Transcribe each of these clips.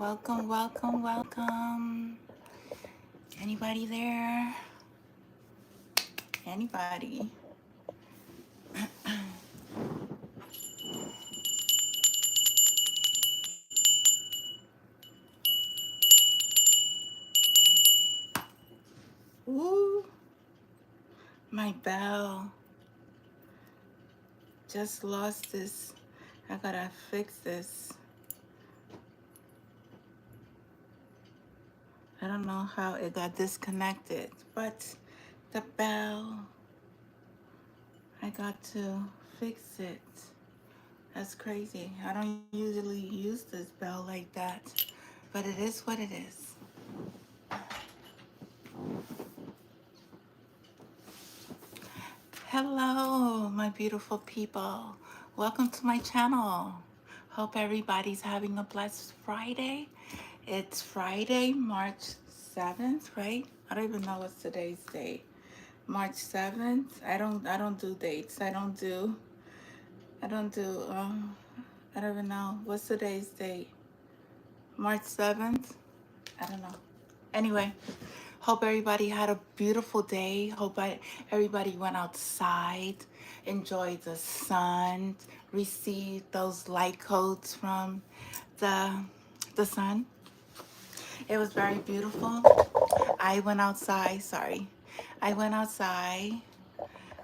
Welcome, welcome, welcome. Anybody there? Anybody? Ooh, my bell. Just lost this. I gotta fix this. I don't know how it got disconnected, but the bell, I got to fix it. That's crazy. I don't usually use this bell like that, but it is what it is. Hello, my beautiful people. Welcome to my channel. Hope everybody's having a blessed Friday. It's Friday, March 7th, right? I don't even know what's today's date. March 7th. I don't do dates. I don't do I don't even know what's today's date. March 7th. I don't know. Anyway, hope everybody had a beautiful day. Everybody went outside, enjoyed the sun, received those light codes from the the sun. It was very beautiful. I went outside, sorry. I went outside.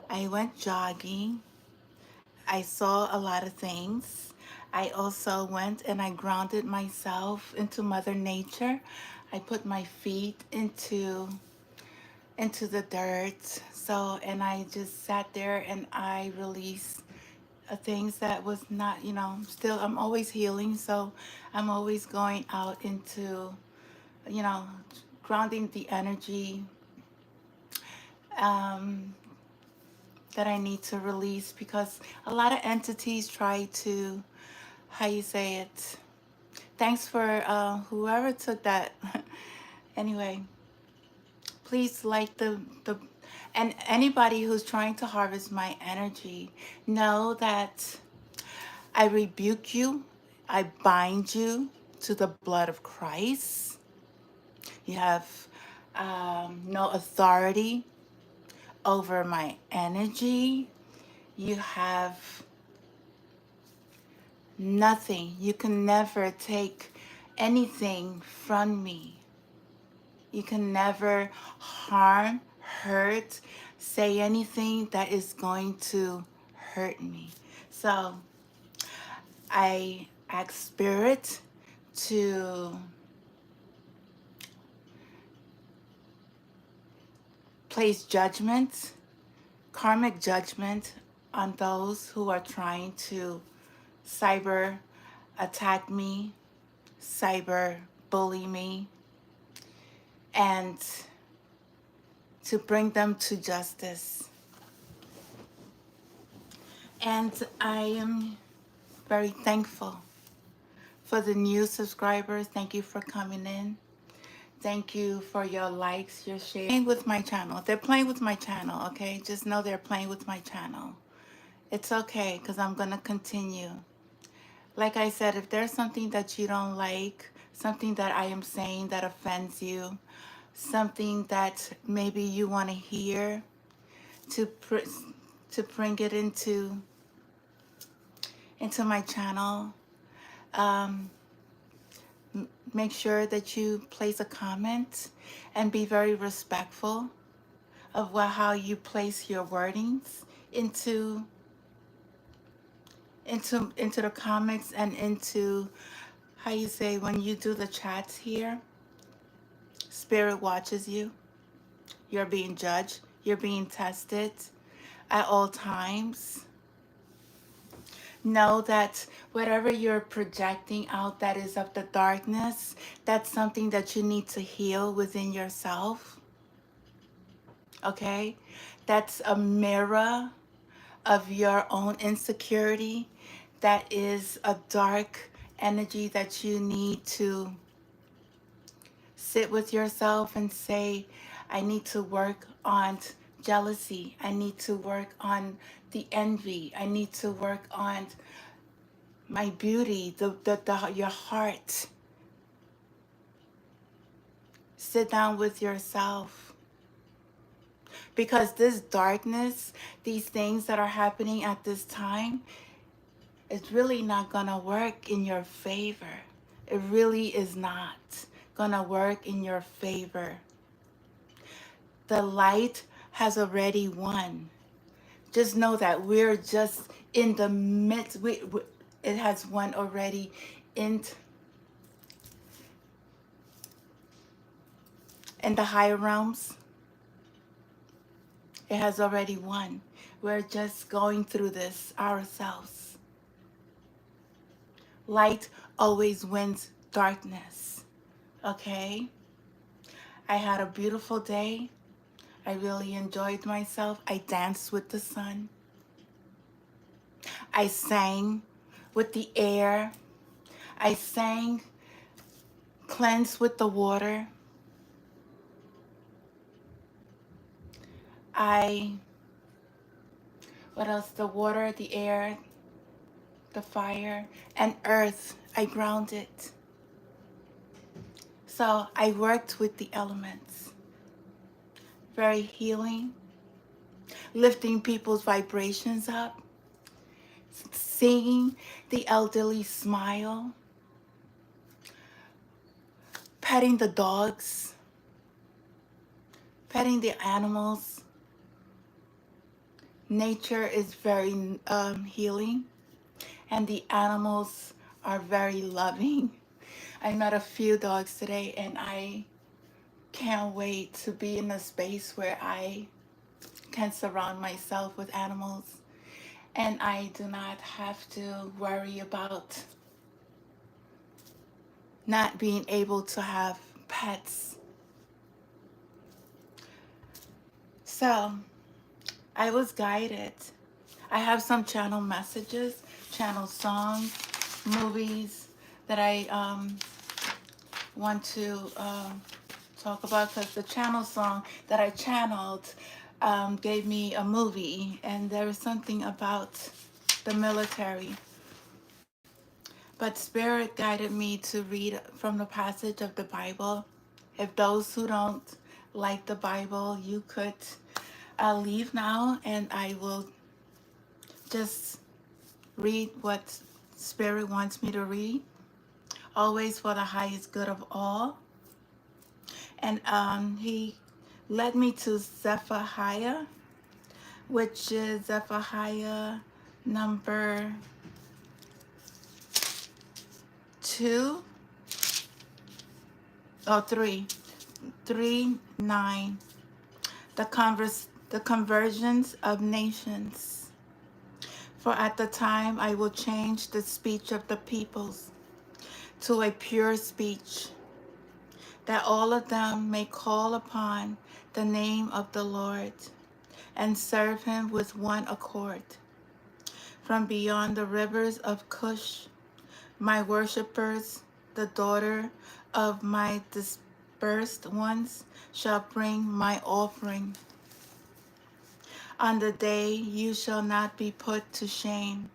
I went jogging. I saw a lot of things. I also went and I grounded myself into Mother Nature. I put my feet into the dirt. So, and I just sat there and I released things that was not, still, I'm always healing. So I'm always going out into, you know, grounding the energy um, that I need to release because a lot of entities try to, how you say it? Thanks for whoever took that. Anyway, please like the and anybody who's trying to harvest my energy, know that I rebuke you. I bind you to the blood of Christ. You have no authority over my energy. You have nothing. You can never take anything from me. You can never harm, hurt, say anything that is going to hurt me. So I ask Spirit to place judgment, karmic judgment on those who are trying to cyber attack me, cyber bully me, and to bring them to justice. And I am very thankful for the new subscribers. Thank you for coming in. Thank you for your likes, your shares. Playing with my channel. They're playing with my channel, okay? Just know they're playing with my channel. It's okay, because I'm going to continue. Like I said, if there's something that you don't like, something that I am saying that offends you, something that maybe you want to hear, to bring it into my channel, um, make sure that you place a comment and be very respectful of how you place your wordings into the comments and into, how you say, when you do the chats here. Spirit watches you. You're being judged. You're being tested at all times. Know that whatever you're projecting out that is of the darkness, that's something that you need to heal within yourself. Okay? That's a mirror of your own insecurity. That is a dark energy that you need to sit with yourself and say, I need to work on jealousy. I need to work on the envy. I need to work on my beauty, your heart. sit down with yourself. Because this darkness, these things that are happening at this time, it's really not going to work in your favor. It really is not going to work in your favor. The light has already won. Just know that we're just in the midst. It has won already in the higher realms. It has already won. We're just going through this ourselves. Light always wins darkness. Okay? I had a beautiful day. I really enjoyed myself. I danced with the sun. I sang with the air. I sang cleanse with the water. What else? The water, the air, the fire, and earth. I grounded. So I worked with the elements. Very healing. Lifting people's vibrations up. Seeing the elderly smile. Petting the dogs. Petting the animals. Nature is very healing, and the animals are very loving. I met a few dogs today, and I can't wait to be in a space where I can surround myself with animals, and I do not have to worry about not being able to have pets. So I was guided. I have some channel messages, channel songs, movies that I want to talk about, because the channel song that I channeled gave me a movie, and there was something about the military. But Spirit guided me to read from the passage of the Bible. If those who don't like the Bible, you could leave now, and I will just read what Spirit wants me to read, always for the highest good of all. And he led me to Zephaniah, which is Zephaniah number 3:9. The conversions of nations. For at the time I will change the speech of the peoples to a pure speech, that all of them may call upon the name of the Lord and serve him with one accord. From beyond the rivers of Cush, my worshippers, the daughter of my dispersed ones, shall bring my offering. On the day you shall not be put to shame,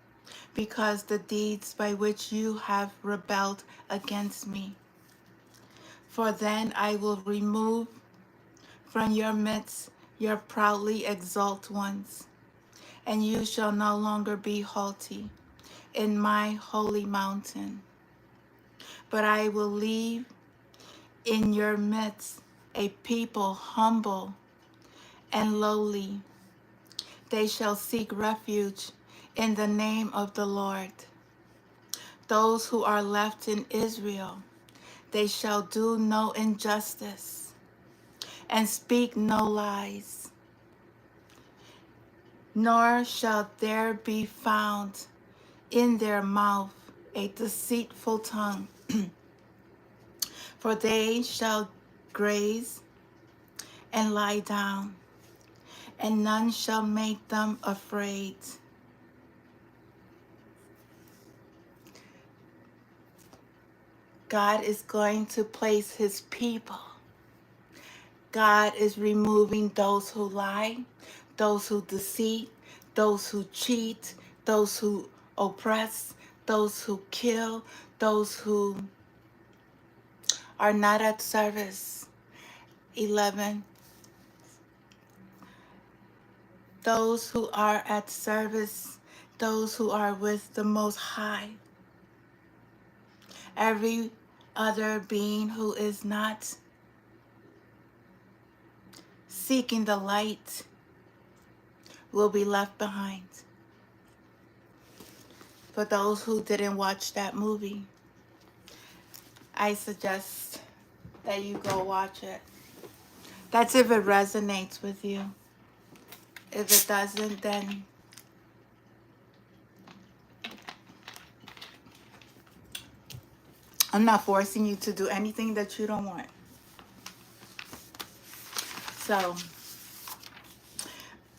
because the deeds by which you have rebelled against me. For then I will remove from your midst your proudly exalt ones, and you shall no longer be haughty in my holy mountain. But I will leave in your midst a people humble and lowly. They shall seek refuge in the name of the Lord. Those who are left in Israel, they shall do no injustice and speak no lies, nor shall there be found in their mouth a deceitful tongue. For they shall graze and lie down, and none shall make them afraid. God is going to place his people. God is removing those who lie, those who deceive, those who cheat, those who oppress, those who kill, those who are not at service. 11. Those who are at service, those who are with the Most High. Every other being who is not seeking the light will be left behind. For those who didn't watch that movie, I suggest that you go watch it. That's if it resonates with you. If it doesn't, then I'm not forcing you to do anything that you don't want. So,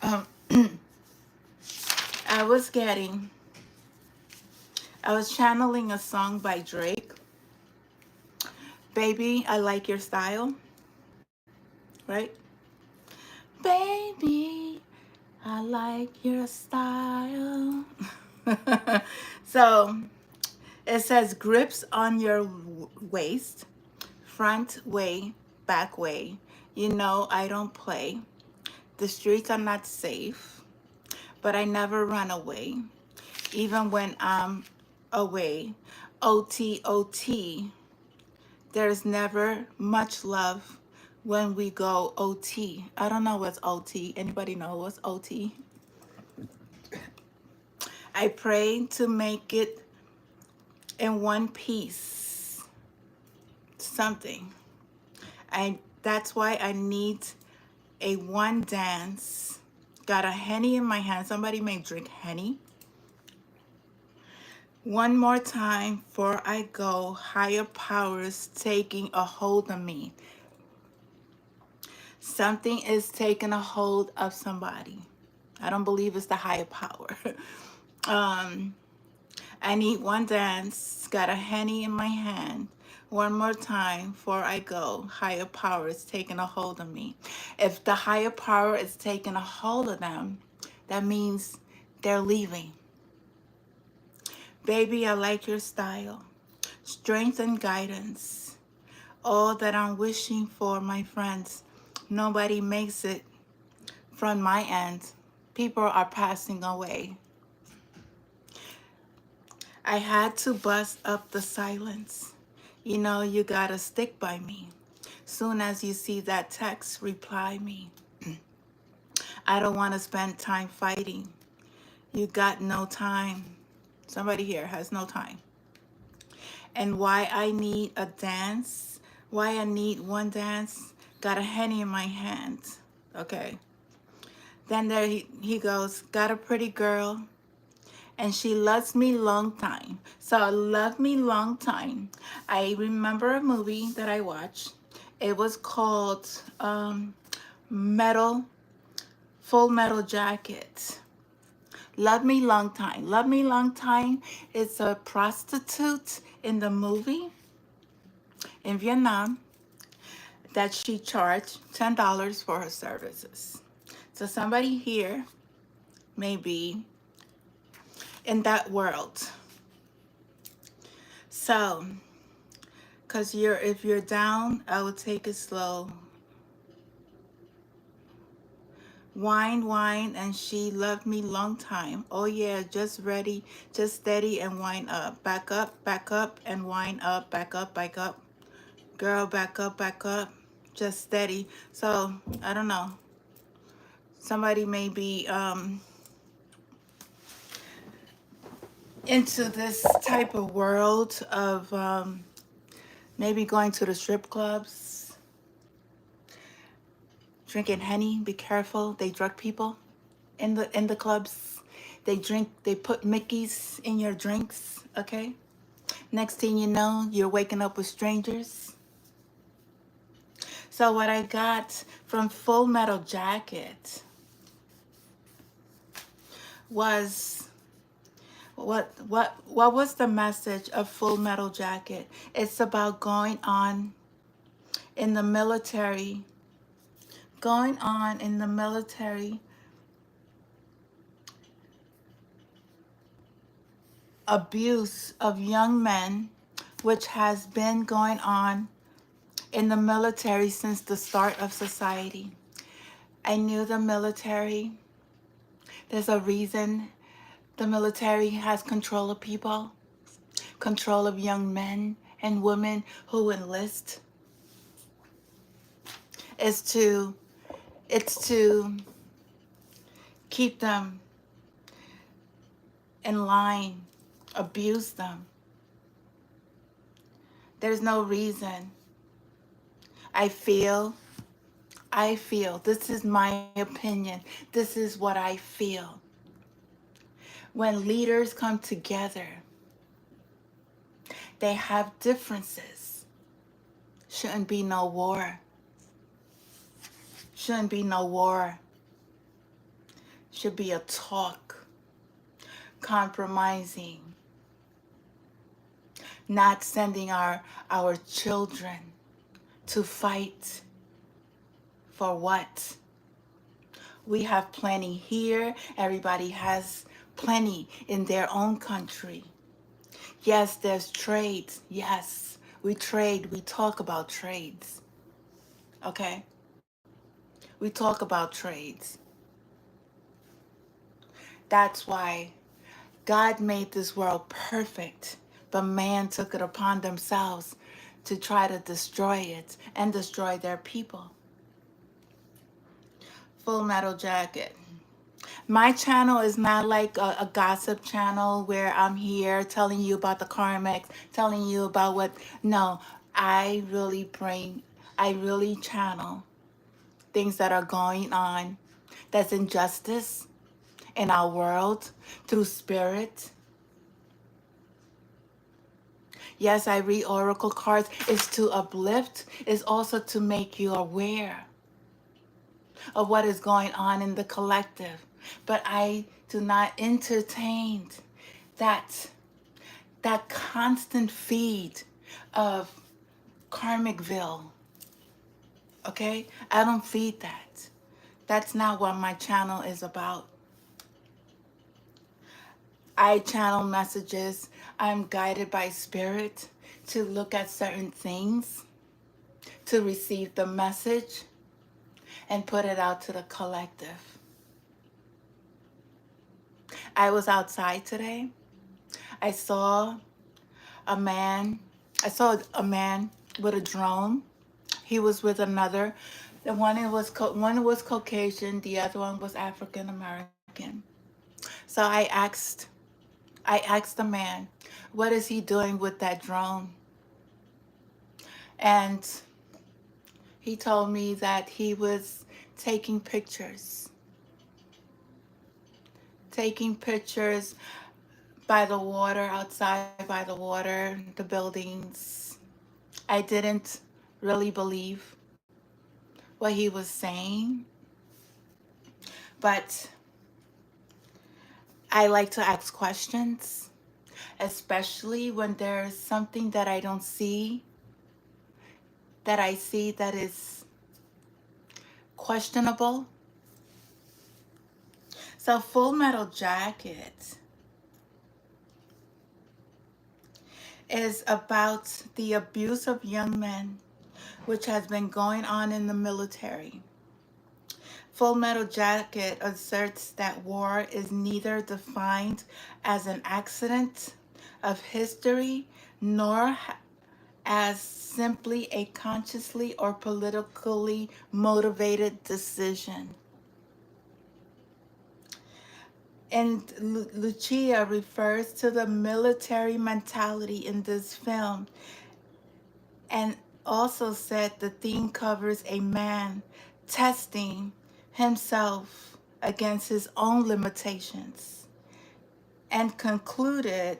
um, I was channeling a song by Drake. Baby, I like your style. Right? Baby, I like your style. So, it says grips on your waist, front way, back way. You know I don't play. The streets are not safe, but I never run away. Even when I'm away, OT, OT, there's never much love when we go OT. I don't know what's OT. Anybody know what's OT? I pray to make it in one piece. Something. That's why I need a one dance. Got a Henny in my hand. Somebody may drink Henny. One more time before I go, higher powers taking a hold of me. Something is taking a hold of somebody. I don't believe it's the higher power. I need one dance. Got a Henny in my hand. One more time before I go. Higher power is taking a hold of me. If the higher power is taking a hold of them, that means they're leaving. Baby, I like your style. Strength and guidance. All that I'm wishing for, my friends. Nobody makes it from my end. People are passing away. I had to bust up the silence. You know, you gotta stick by me. Soon as you see that text, reply me. I don't want to spend time fighting. You got no time. Somebody here has no time. And why I need a dance, why I need one dance, got a Henny in my hand. Okay. Then there he goes, got a pretty girl, and she loves me long time. So love me long time. I remember a movie that I watched. It was called Full Metal Jacket. Love Me Long Time. Love Me Long Time is a prostitute in the movie in Vietnam that she charged $10 for her services. So somebody here may be in that world. So, because if you're down, I will take it slow. Wine, wine, and she loved me long time. Oh yeah, just ready, just steady and wind up. Back up, and wind up, back up, back up. Girl, back up, just steady. So, I don't know. Somebody may be into this type of world of maybe going to the strip clubs, drinking Henny. Be careful, they drug people in the clubs. They put Mickeys in your drinks, okay? Next thing you know, you're waking up with strangers. So what I got from Full Metal Jacket was what was the message of Full Metal Jacket? It's about going on in the military, abuse of young men, which has been going on in the military since the start of society. I knew the military. There's a reason the military has control of people, control of young men and women who enlist. Is to it's to keep them in line, abuse them. There's no reason. I feel, this is my opinion. This is what I feel. When leaders come together, they have differences. Shouldn't be no war. Shouldn't be no war. Should be a talk, compromising, not sending our children to fight for what? We have plenty here. Everybody has plenty in their own country. Yes, there's trades. Yes, we trade. We talk about trades. Okay? We talk about trades. That's why God made this world perfect, but man took it upon themselves to try to destroy it and destroy their people. Full Metal Jacket. My channel is not like a gossip channel where I'm here telling you about the karmics, telling you about what, no, I really channel things that are going on, that's injustice in our world through spirit. Yes, I read oracle cards. It's to uplift. It's also to make you aware of what is going on in the collective. But I do not entertain that constant feed of karmicville. Okay? I don't feed that. That's not what my channel is about. I channel messages. I'm guided by spirit to look at certain things, to receive the message, and put it out to the collective. I was outside today. I saw a man. I saw a man with a drone. He was with another. The one was Caucasian. The other one was African American. So I asked the man, what is he doing with that drone? And he told me that he was taking pictures by the water, outside by the water, the buildings. I didn't really believe what he was saying, but I like to ask questions, especially when there's something that I don't see, that I see that is questionable. So Full Metal Jacket is about the abuse of young men, which has been going on in the military. Full Metal Jacket asserts that war is neither defined as an accident of history nor as simply a consciously or politically motivated decision. And Lucia refers to the military mentality in this film, and also said the theme covers a man testing himself against his own limitations, and concluded,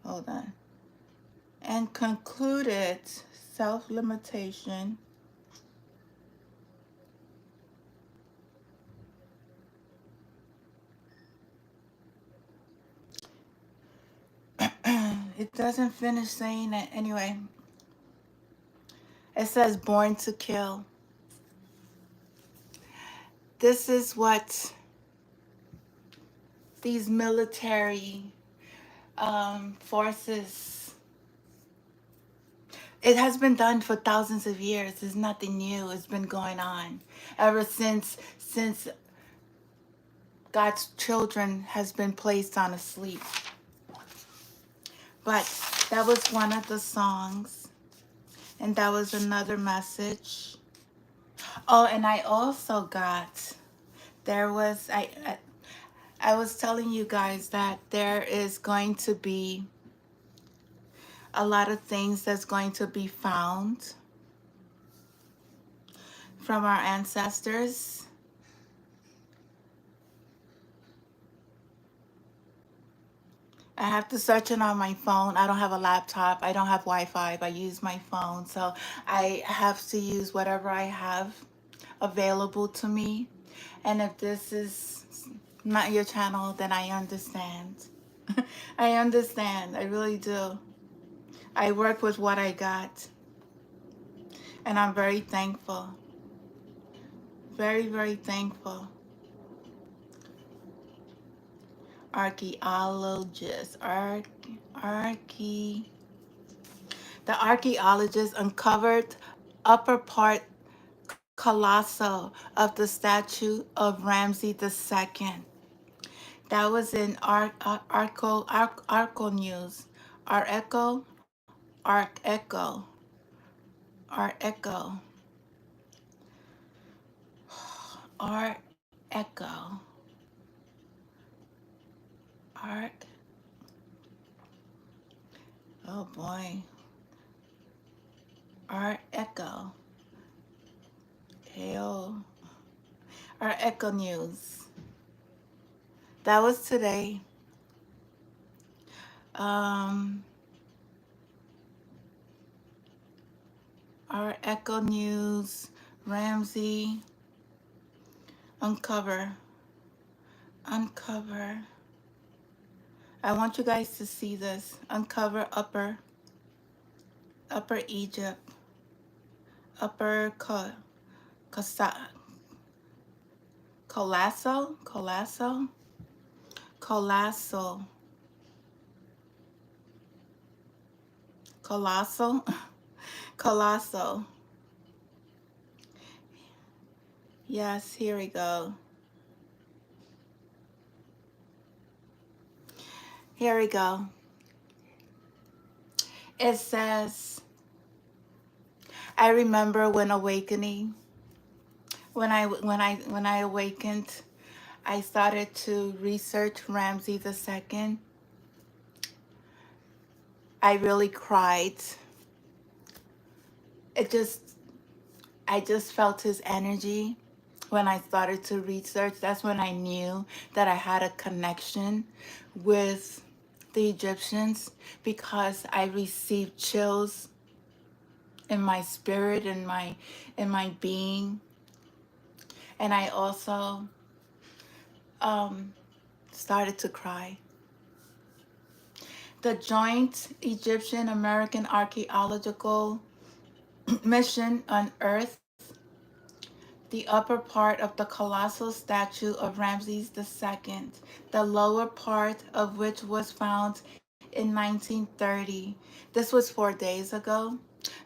hold on, and concluded self-limitation it doesn't finish saying it anyway. It says born to kill. This is what these military forces. It has been done for thousands of years. It's nothing new. It's been going on ever since God's children has been placed on a sleep. But that was one of the songs, and that was another message. Oh, and I also got, there was I was telling you guys that there is going to be a lot of things that's going to be found from our ancestors. I have to search it on my phone. I don't have a laptop. I don't have Wi-Fi. I use my phone. So I have to use whatever I have available to me. And if this is not your channel, then I understand. I understand. I really do. I work with what I got. And I'm very thankful. Very, very thankful. Archaeologists. The archaeologists uncovered upper part colossal of the statue of Ramsey II. That was in Arco News. Our Echo, Arc Echo, Our Echo, Our Echo, Arc. Oh boy, Our Echo. Hell, Our Echo News. That was today. Um, Our Echo News, Ramsey, uncover. I want you guys to see this. Uncover Upper Egypt, Upper Colossal, Colossal, Colossal. Yes, here we go. Here we go. It says, I remember when awakening, when I awakened, I started to research Ramsey II. I really cried. I just felt his energy when I started to research. That's when I knew that I had a connection with the Egyptians, because I received chills in my spirit, in my being. And I also started to cry. The joint Egyptian American archaeological mission unearthed the upper part of the colossal statue of Ramses II, the lower part of which was found in 1930. This was 4 days ago.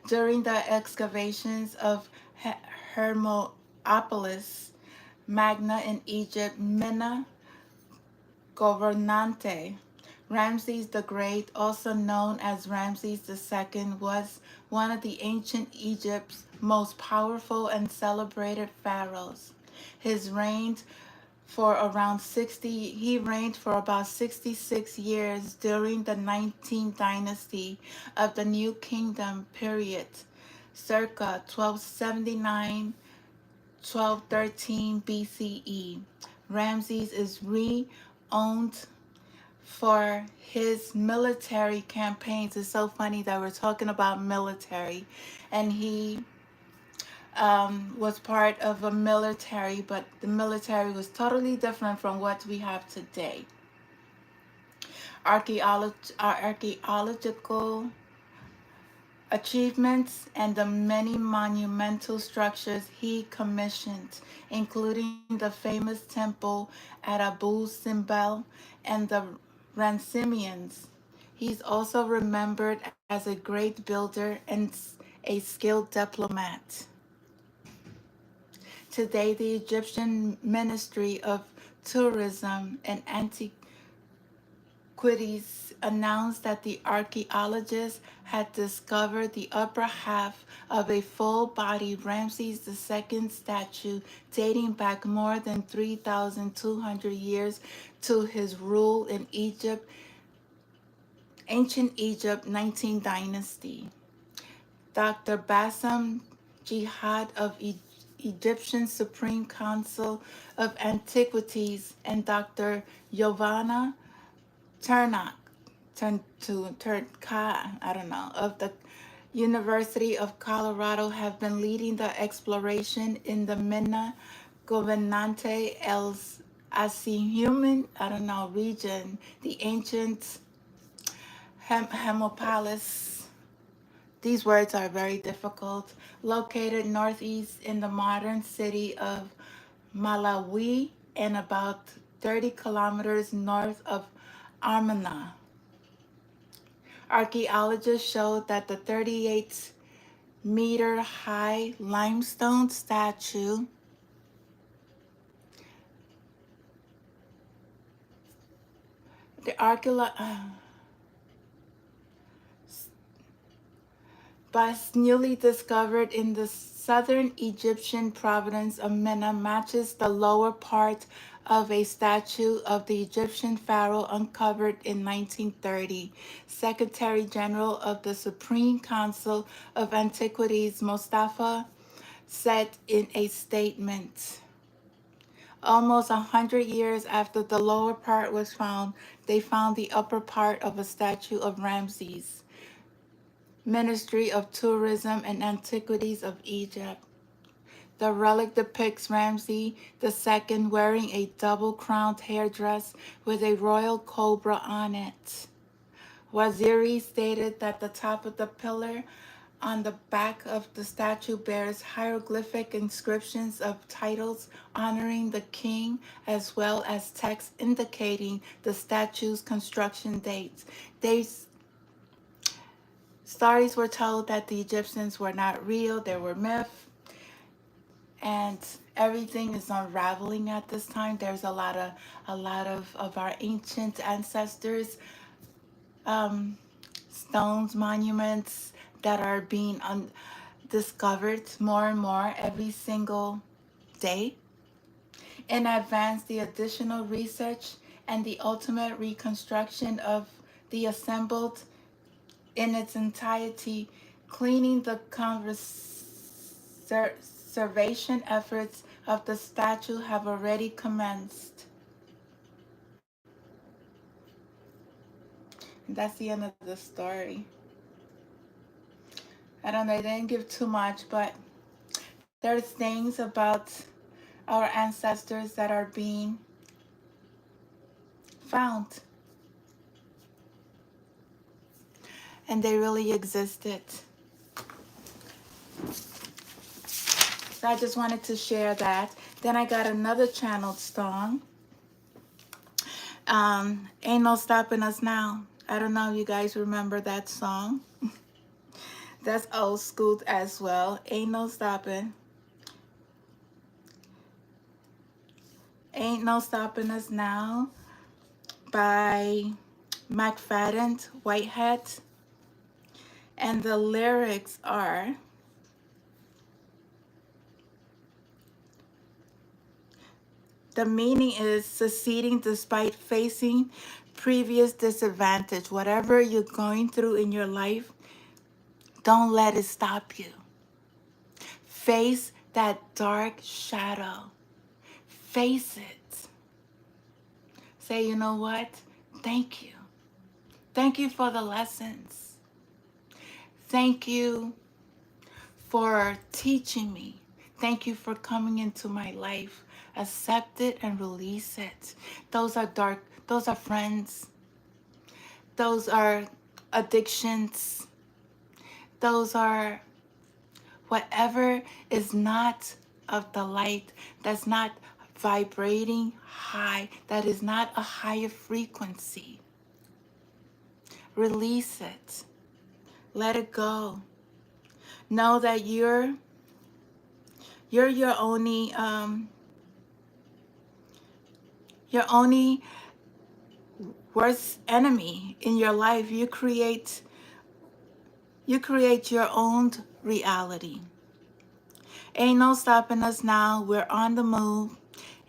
During the excavations of Hermopolis Magna in Egypt, Mena Governante. Ramses the Great, also known as Ramses II, was one of the ancient Egypt's most powerful and celebrated pharaohs. His reigned for around 60 he reigned for about 66 years during the 19th dynasty of the New Kingdom period, circa 1279 1213 BCE. Ramses is renowned for his military campaigns. It's so funny that we're talking about military, and he was part of a military, but the military was totally different from what we have today. Archaeological achievements and the many monumental structures he commissioned, including the famous temple at Abu Simbel and the Ransimians. He's also remembered as a great builder and a skilled diplomat. Today, the Egyptian Ministry of Tourism and Antiquities announced that the archaeologists had discovered the upper half of a full-body Ramses II statue dating back more than 3,200 years to his rule in Egypt, ancient Egypt, 19th dynasty. Dr. Bassam Jihad of Egyptian Supreme Council of Antiquities and Dr. Giovanna Turnock, I don't know, of the University of Colorado have been leading the exploration in the Minna Governante Els Asihuman, I don't know, region, the ancient Hemopolis. These words are very difficult. Located northeast in the modern city of Malawi and about 30 kilometers north of Armana. Archaeologists showed that the 38-meter high limestone statue the bust newly discovered in the southern Egyptian province of Mena matches the lower part of a statue of the Egyptian pharaoh uncovered in 1930. Secretary General of the Supreme Council of Antiquities, Mustafa, said in a statement. Almost 100 years after the lower part was found, they found the upper part of a statue of Ramses. Ministry of Tourism and Antiquities of Egypt. The relic depicts Ramses II wearing a double-crowned hairdress with a royal cobra on it. Waziri stated that the top of the pillar on the back of the statue bears hieroglyphic inscriptions of titles honoring the king, as well as text indicating the statue's construction dates. Stories were told that the Egyptians were not real, they were myth, and everything is unraveling at this time. There's a lot of our ancient ancestors, stones, monuments that are being discovered more and more every single day. In advance, the additional research and the ultimate reconstruction of the assembled in its entirety, cleaning the conservation efforts of the statue have already commenced. And that's the end of the story. I don't know, they didn't give too much, but there's things about our ancestors that are being found. And they really existed. So I just wanted to share that. Then I got another channeled song. Ain't No Stopping Us Now. I don't know if you guys remember that song. That's old school as well. Ain't No Stopping. Ain't No Stopping Us Now by McFadden Whitehead. And the lyrics are, the meaning is succeeding despite facing previous disadvantage. Whatever you're going through in your life, don't let it stop you. Face that dark shadow. Face it. Say, you know what? Thank you. Thank you for the lessons. Thank you for teaching me. Thank you for coming into my life. Accept it and release it. Those are dark, those are friends. Those are addictions. those are, whatever is not of the light, that's not vibrating high, that is not a higher frequency. Release it. Let it go. Know that you're your only worst enemy in your life. You create your own reality. Ain't no stopping us now. We're on the move.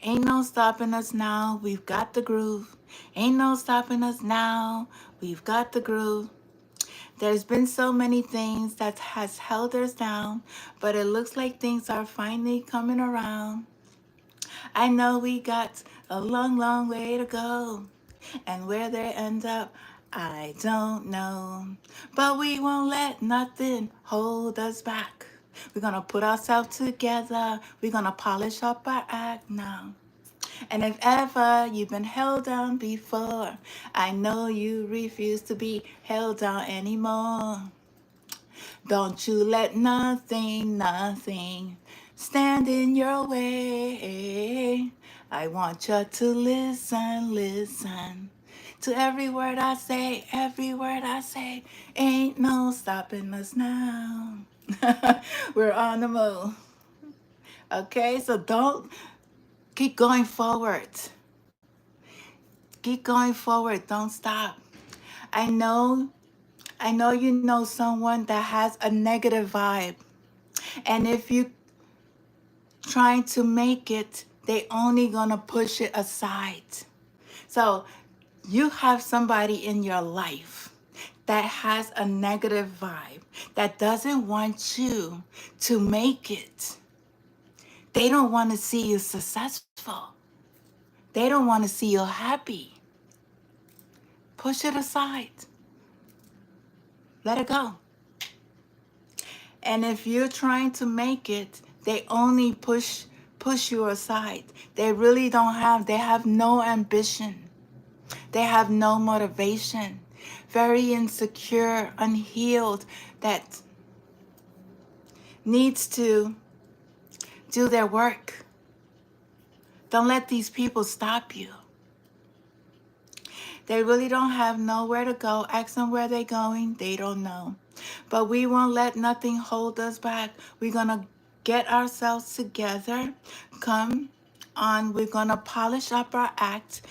Ain't no stopping us now. We've got the groove. Ain't no stopping us now. We've got the groove. There's been so many things that has held us down, but it looks like things are finally coming around. I know we got a long, long way to go, and where they end up, I don't know. But we won't let nothing hold us back. We're gonna put ourselves together. We're gonna polish up our act now. And if ever you've been held down before, I know you refuse to be held down anymore. Don't you let nothing, nothing stand in your way. I want you to listen, listen to every word I say, every word I say. Ain't no stopping us now. We're on the move. Okay, so don't keep going forward. Keep going forward. Don't stop. I know you know someone that has a negative vibe. And if you trying to make it, they only gonna push it aside. So you have somebody in your life that has a negative vibe, that doesn't want you to make it. They don't want to see you successful. They don't want to see you happy. Push it aside. Let it go. And if you're trying to make it, they only push you aside. They really they have no ambition. They have no motivation. Very insecure, unhealed, that needs to do their work. Don't let these people stop you. They really don't have nowhere to go. Ask them where they're going. They don't know. But we won't let nothing hold us back. We're going to get ourselves together. Come on. We're going to polish up our act.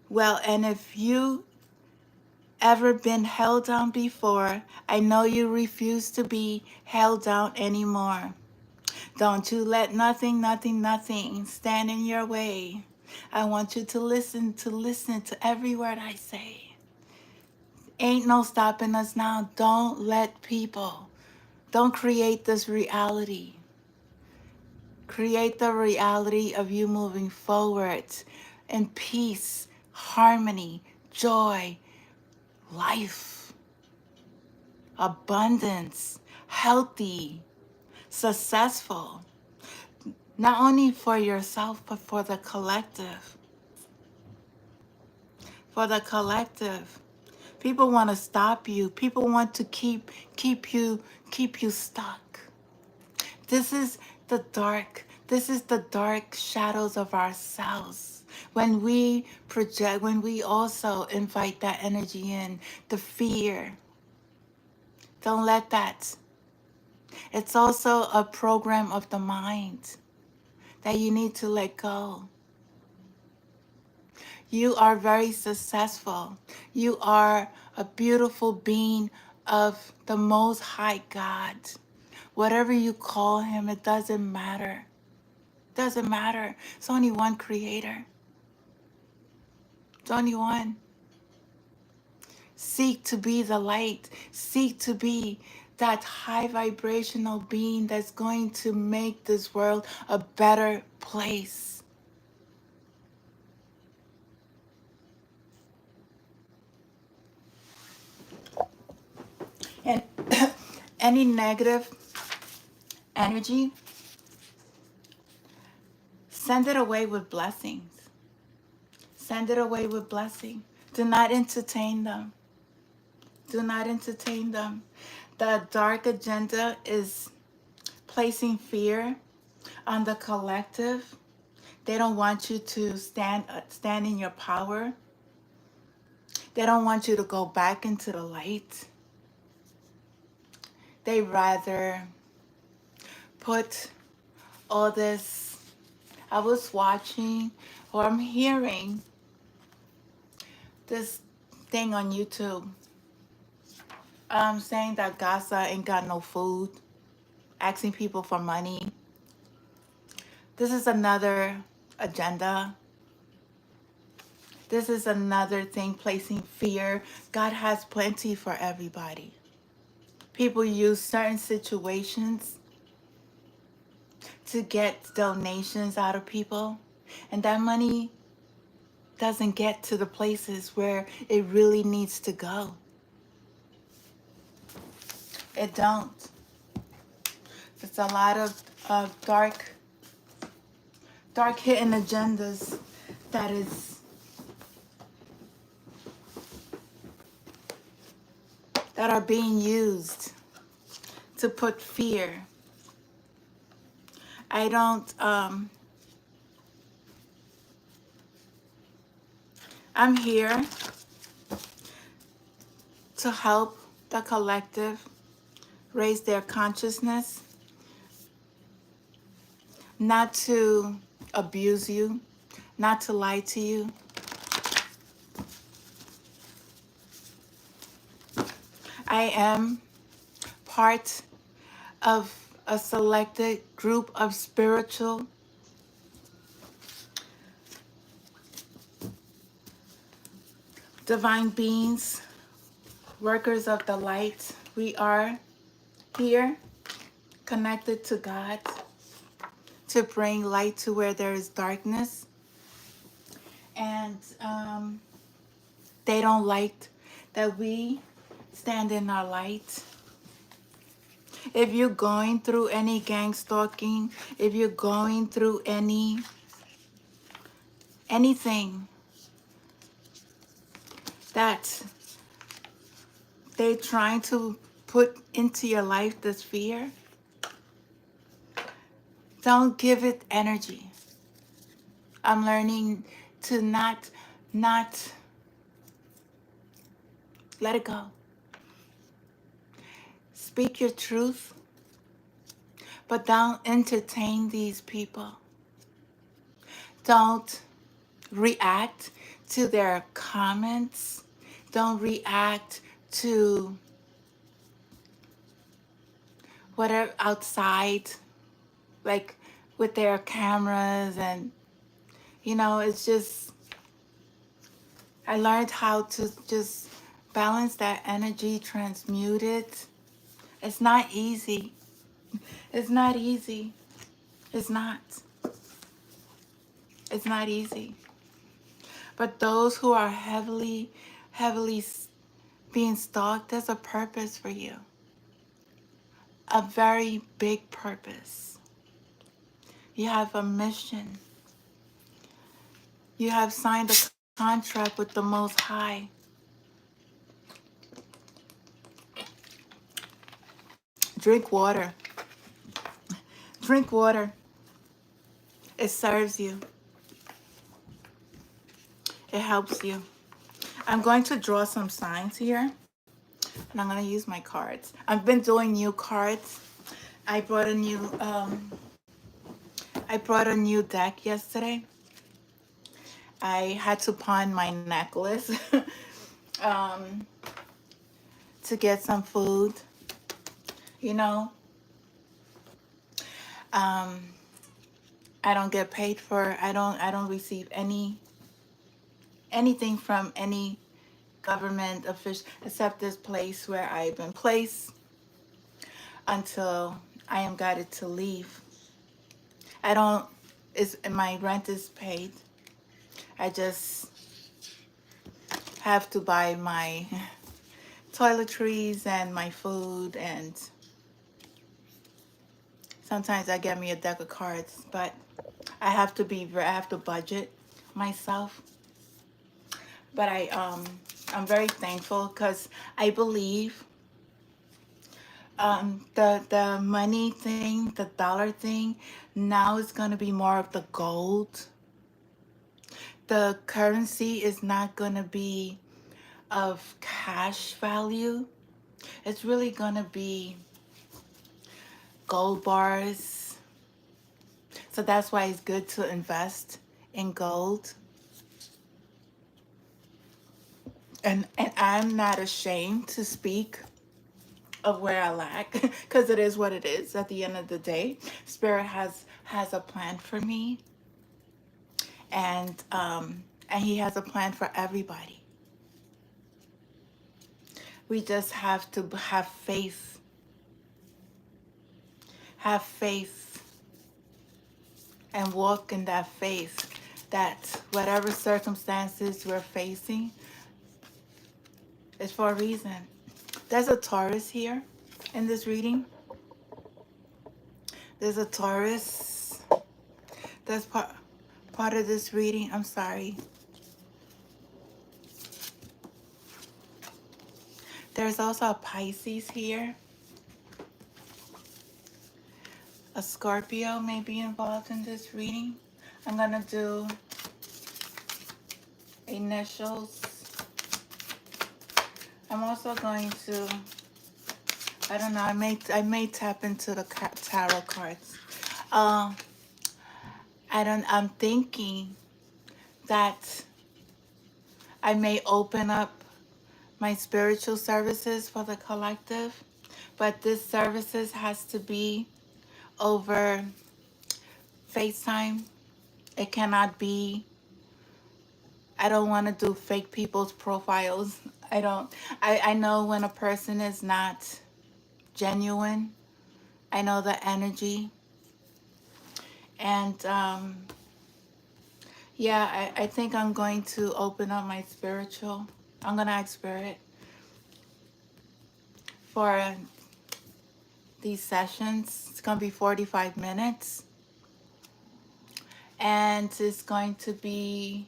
Well, and if you ever been held down before, I know you refuse to be held down anymore. Don't you let nothing, nothing, nothing stand in your way. I want you to listen to every word I say. Ain't no stopping us now. Don't create this reality. Create the reality of you moving forward in peace, harmony, joy, life, abundance, healthy, successful. Not only for yourself, but for the collective. For the collective. People want to stop you. People want to keep you stuck. This is the dark shadows of ourselves. When we project, when we also invite that energy in, the fear. Don't let that. It's also a program of the mind that you need to let go. You are very successful. You are a beautiful being of the Most High God. Whatever you call him, it doesn't matter. Doesn't matter. It's only one creator. It's only one. Seek to be the light. Seek to be that high vibrational being that's going to make this world a better place. And any negative energy, send it away with blessings. Send it away with blessing. Do not entertain them. Do not entertain them. The dark agenda is placing fear on the collective. They don't want you to stand in your power. They don't want you to go back into the light. They rather put all this. I was watching, or I'm hearing this thing on YouTube, saying that Gaza ain't got no food, asking people for money. This is another agenda. This is another thing, placing fear. God has plenty for everybody. People use certain situations to get donations out of people, and that money doesn't get to the places where it really needs to go. It don't. There's a lot of dark hidden agendas that are being used to put fear. I don't, I'm here to help the collective raise their consciousness, not to abuse you, not to lie to you. I am part of a selected group of spiritual divine beings, workers of the light. We are here connected to God to bring light to where there is darkness. And they don't like that we stand in our light. If you're going through any gang stalking, if you're going through anything that they're trying to put into your life, this fear, don't give it energy. I'm learning to not let it go. Speak your truth, but don't entertain these people. Don't react to their comments. Don't react to whatever outside, like with their cameras. And it's just, I learned how to just balance that energy, transmute it. It's not easy. It's not easy. It's not. It's not easy. But those who are heavily being stalked, there's a purpose for you. A very big purpose. You have a mission. You have signed a contract with the Most High. Drink water. Drink water. It serves you. It helps you. I'm going to draw some signs here, and I'm going to use my cards. I've been doing new cards. I brought a new deck yesterday. I had to pawn my necklace to get some food. I don't get paid for. I don't receive anything from any government official except this place where I've been placed until I am guided to leave. My rent is paid. I just have to buy my toiletries and my food, and sometimes I get me a deck of cards, but I have to budget myself. But I'm very thankful because I believe The money thing, the dollar thing, now it's going to be more of the gold. The currency is not going to be of cash value. It's really going to be gold bars. So that's why it's good to invest in gold. And I'm not ashamed to speak of where I lack, because it is what it is. At the end of the day, Spirit has a plan for me, and He has a plan for everybody. We just have to have faith, and walk in that faith. That whatever circumstances we're facing is for a reason. There's a Taurus here in this reading. There's a Taurus. That's part of this reading. I'm sorry. There's also a Pisces here. A Scorpio may be involved in this reading. I'm going to do initials. I'm also going to, I don't know, I may tap into the tarot cards. I'm thinking that I may open up my spiritual services for the collective, but this services has to be over FaceTime. It cannot be, I don't want to do fake people's profiles. I know when a person is not genuine. I know the energy. And yeah, I think I'm going to open up my spiritual. I'm going to ask Spirit for these sessions. It's going to be 45 minutes. And it's going to be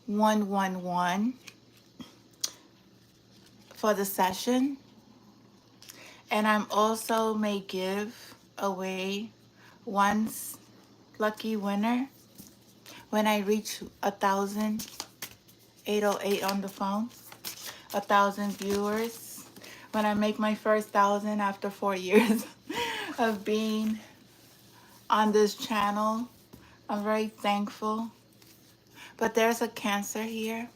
111 for the session. And I'm also may give away one lucky winner when I reach 1,808 on the phone, 1,000 viewers. When I make my first 1,000 after 4 years of being on this channel, I'm very thankful. But there's a Cancer here.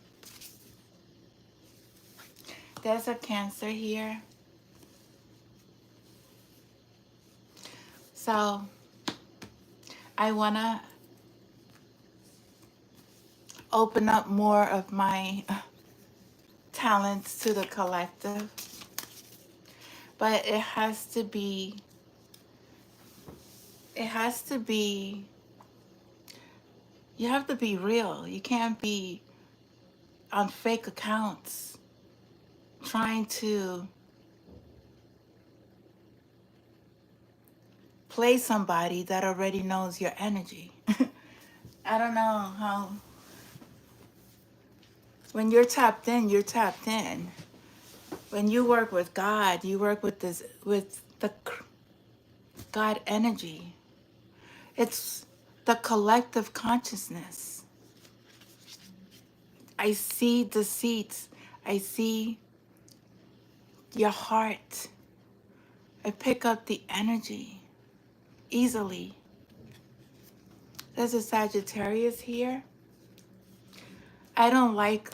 There's a Cancer here. So I want to open up more of my talents to the collective. But it has to be, you have to be real. You can't be on fake accounts trying to play somebody that already knows your energy. I don't know how, when you're tapped in, you're tapped in. When you work with God, you work with the God energy. It's the collective consciousness. I see the seeds. I see your heart. I pick up the energy easily. There's a Sagittarius here. I don't like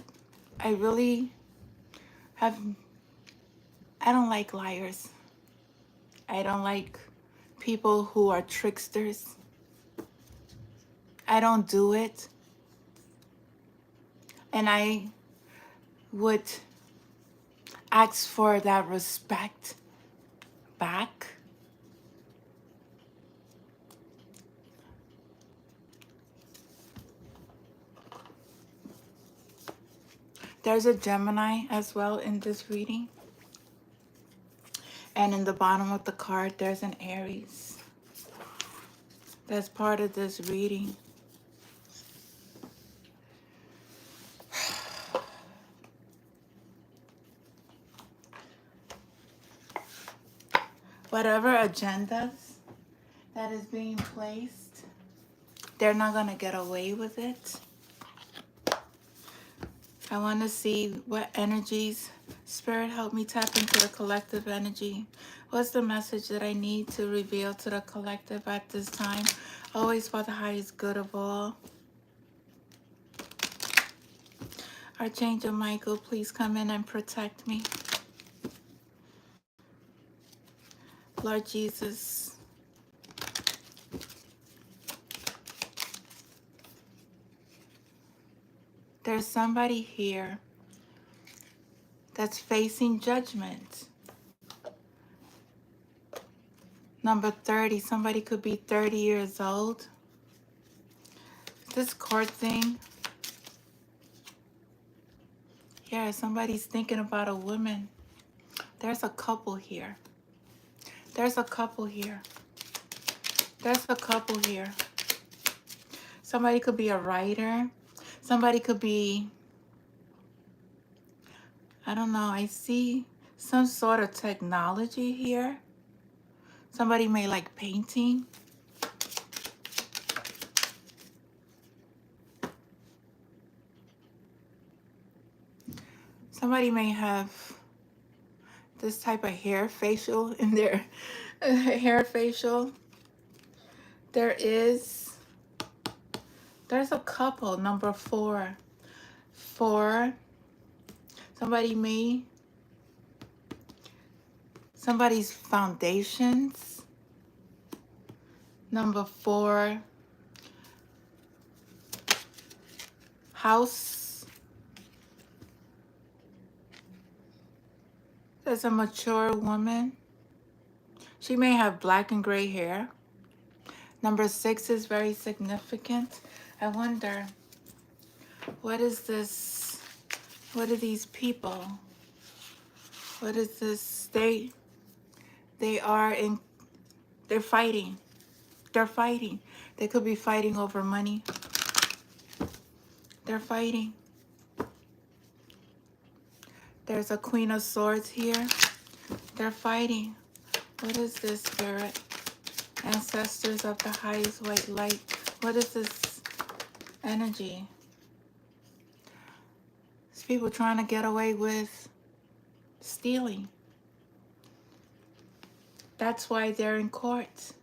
liars. I don't like people who are tricksters. I don't do it. And I would ask for that respect back. There's a Gemini as well in this reading. And in the bottom of the card, there's an Aries. That's part of this reading. whatever agendas that is being placed, they're not going to get away with it. I want to see what energies. Spirit, help me tap into the collective energy. What's the message that I need to reveal to the collective at this time? Always for the highest good of all. Archangel Michael, please come in and protect me. Lord Jesus, there's somebody here that's facing judgment. Number 30, somebody could be 30 years old. This court thing, yeah, somebody's thinking about a woman. There's a couple here. There's a couple here. There's a couple here. Somebody could be a writer. Somebody could be, I don't know, I see some sort of technology here. Somebody may like painting. Somebody may have this type of hair facial in their hair facial. There's a couple, number 4. 4, somebody's foundations. Number 4, house. There's a mature woman. She may have black and gray hair. Number 6 is very significant. I wonder, what is this? What are these people? What is this? They're fighting. They're fighting. They could be fighting over money. They're fighting. There's a Queen of Swords here. They're fighting. What is this, Spirit? Ancestors of the highest white light. What is this energy? These people trying to get away with stealing. That's why they're in court.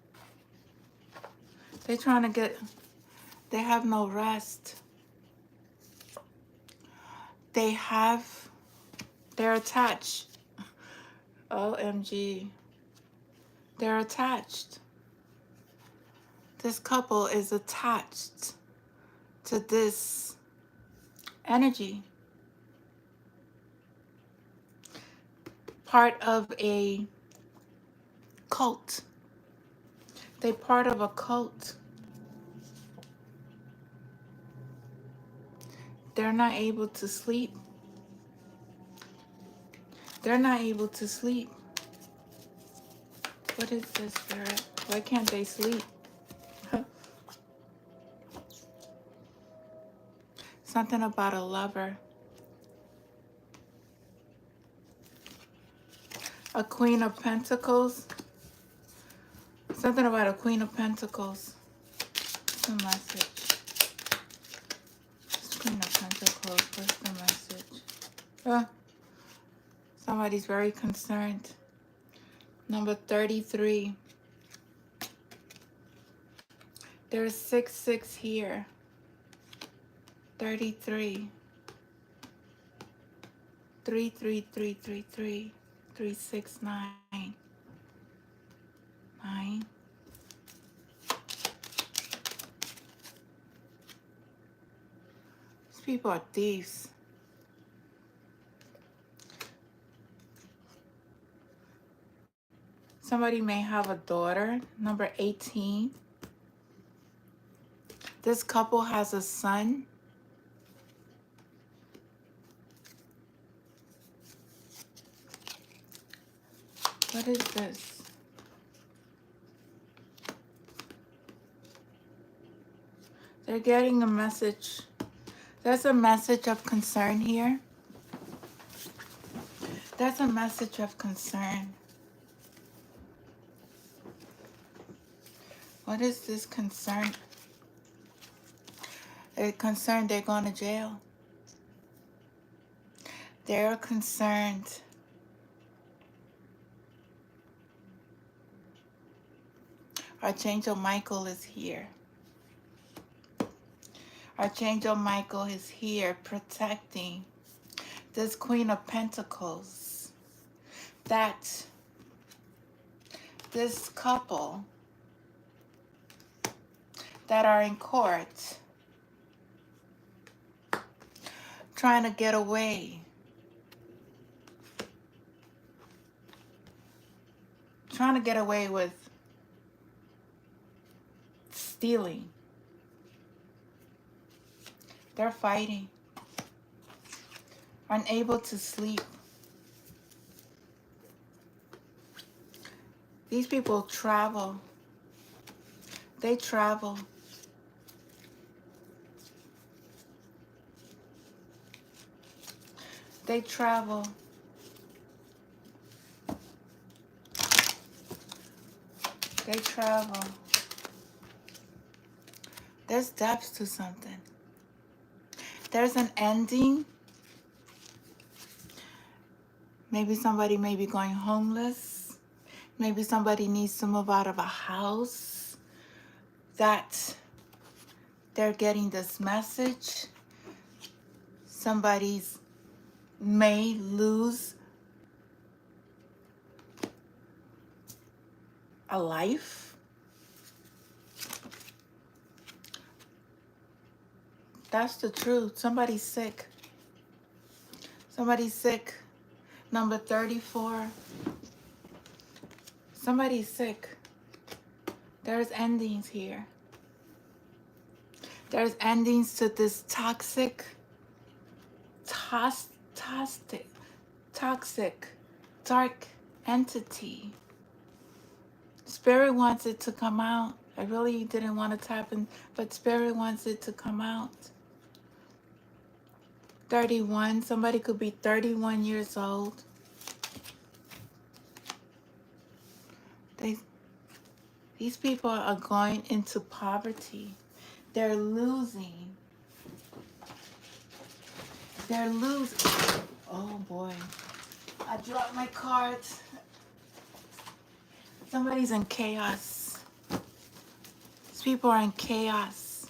They're trying to get, they have no rest. They're attached. OMG. They're attached. This couple is attached to this energy. Part of a cult. They're part of a cult. They're not able to sleep. They're not able to sleep. What is this, Spirit? Why can't they sleep? Something about a lover. A Queen of Pentacles. Something about a Queen of Pentacles. What's the message? Queen of Pentacles. What's the message? Somebody's very concerned. Number 33. There's 6 here. 33. 33333. 369. 9. These people are thieves. Somebody may have a daughter. Number 18. This couple has a son. What is this? They're getting a message. There's a message of concern here. That's a message of concern. What is this concern? They're concerned they're going to jail. They're concerned. Archangel Michael is here. Archangel Michael is here protecting this Queen of Pentacles. That this couple that are in court trying to get away. Trying to get away with stealing. They're fighting. Unable to sleep. These people travel. They travel. They travel. They travel. There's depth to something. There's an ending. Maybe somebody may be going homeless. Maybe somebody needs to move out of a house. That they're getting this message. Somebody's may lose a life. That's the truth. Somebody's sick. Somebody's sick. Number 34. Somebody's sick. There's endings here. There's endings to this toxic, dark entity. Spirit wants it to come out. I really didn't want to tap in, but Spirit wants it to come out. 31. Somebody could be 31 years old. These people are going into poverty. They're losing. They're losing. Oh boy. I dropped my cards. Somebody's in chaos. These people are in chaos.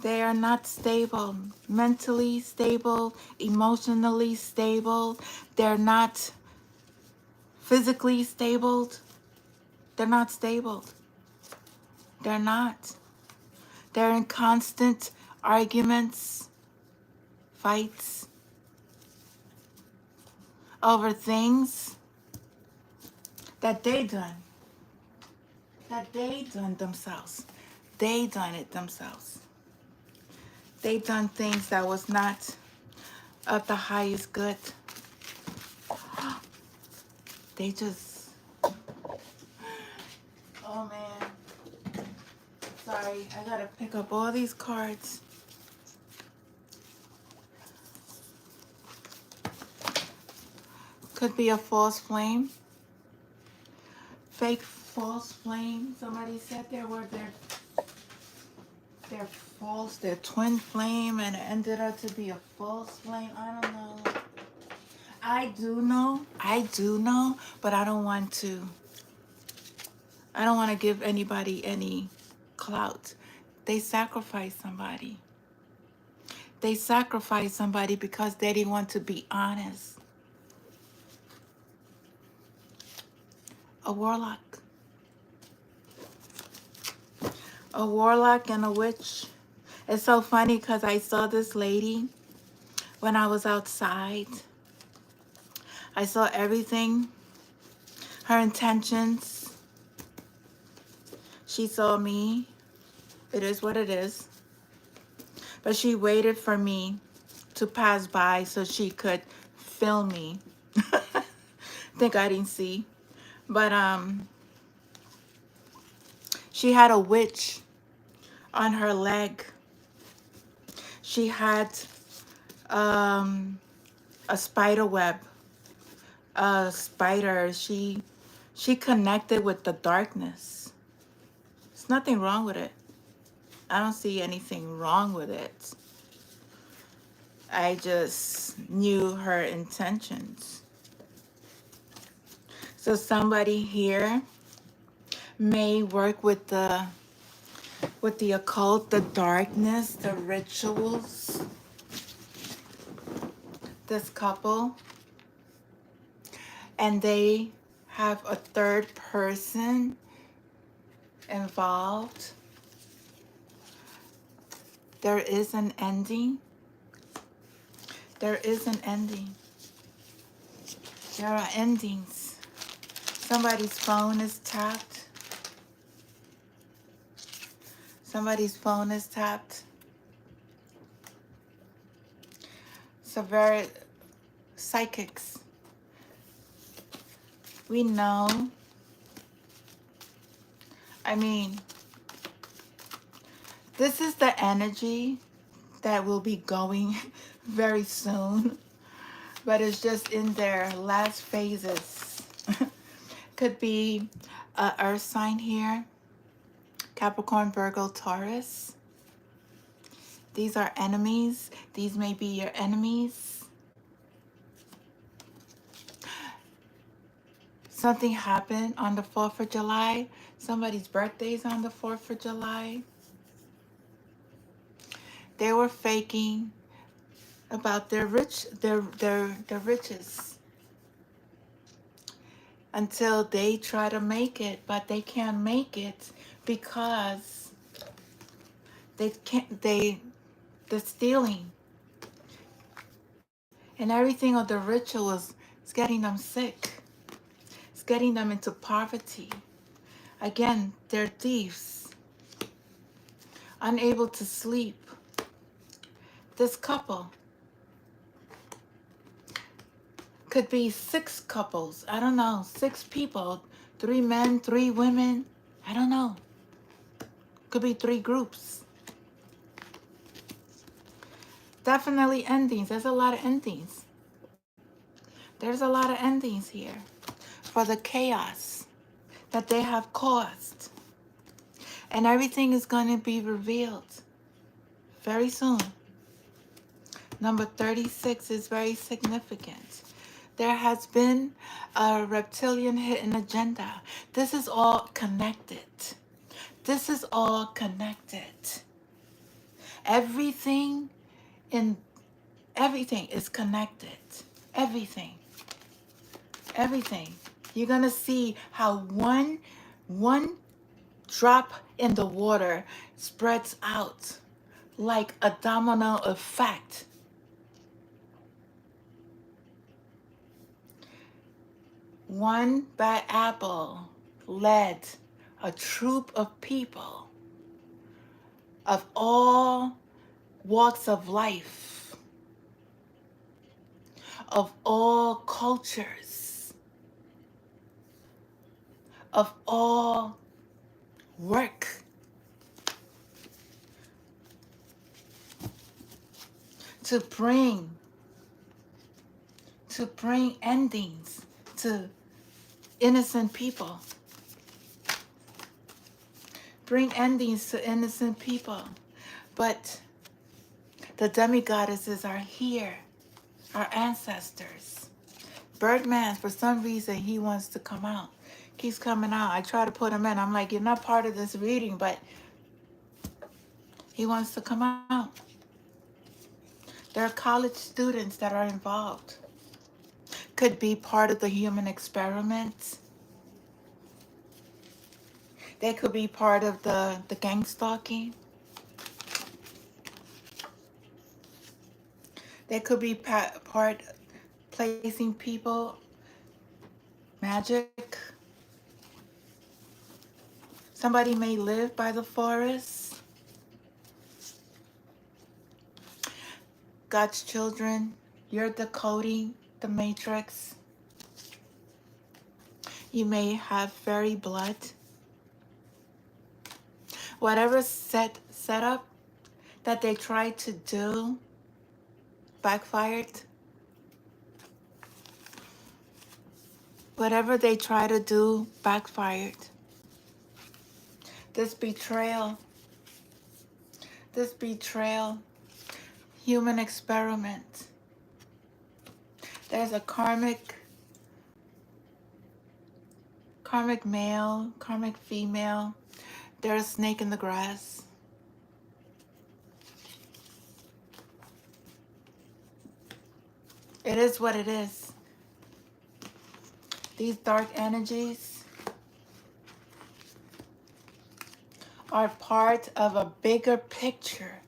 They are not stable. Mentally stable, emotionally stable. They're not physically stable. They're not stable. They're not. They're in constant arguments, fights over things that they done. That they done themselves. They done it themselves. They done things that was not of the highest good. They just, oh man. Sorry, I gotta pick up all these cards. Could be a false flame. Fake false flame. Somebody said there were their false, their twin flame, and it ended up to be a false flame. I don't know. I do know, but I don't want to give anybody any clout. They sacrificed somebody. They sacrificed somebody because they didn't want to be honest. A warlock. A warlock and a witch. It's so funny because I saw this lady when I was outside. I saw everything, her intentions. She saw me. It is what it is. But she waited for me to pass by so she could film me. Think I didn't see. But she had a witch on her leg. She had a spider web. A spider. She connected with the darkness. There's nothing wrong with it. I don't see anything wrong with it. I just knew her intentions. So somebody here may work with the occult, the darkness, the rituals. This couple, and they have a third person involved. There is an ending. There is an ending. There are endings. Somebody's phone is tapped. Somebody's phone is tapped. So very psychics. We know. I mean, this is the energy that will be going very soon, but it's just in their last phases. Could be a earth sign here, Capricorn, Virgo, Taurus. These are enemies. These may be your enemies. Something happened on the 4th of July. Somebody's birthday is on the 4th of July. They were faking about their riches until they try to make it, but they can't make it because they're stealing, and everything of the rituals is getting them sick. It's getting them into poverty. Again, they're thieves, unable to sleep. This couple could be 6 couples. I don't know, 6 people, 3 men, 3 women. I don't know. Could be 3 groups. Definitely endings. There's a lot of endings. There's a lot of endings here for the chaos that they have caused. And everything is going to be revealed very soon. Number 36 is very significant. There has been a reptilian hidden agenda. This is all connected. This is all connected. Everything is connected. Everything. You're going to see how one drop in the water spreads out like a domino effect. One bad apple led a troop of people of all walks of life, of all cultures, of all work, to bring endings to innocent people. Bring endings to innocent people. But the demigoddesses are here, our ancestors. Birdman, for some reason, he wants to come out. Keeps coming out. I try to put him in. I'm like, you're not part of this reading, but he wants to come out. There are college students that are involved. Could be part of the human experiment. They could be part of the gang stalking. They could be part placing people, magic. Somebody may live by the forest. God's children, you're decoding the matrix. You may have fairy blood. Whatever setup that they tried to do backfired. Whatever they try to do backfired. This betrayal, human experiment. There's a karmic male, karmic female. There's a snake in the grass. It is what it is. These dark energies are part of a bigger picture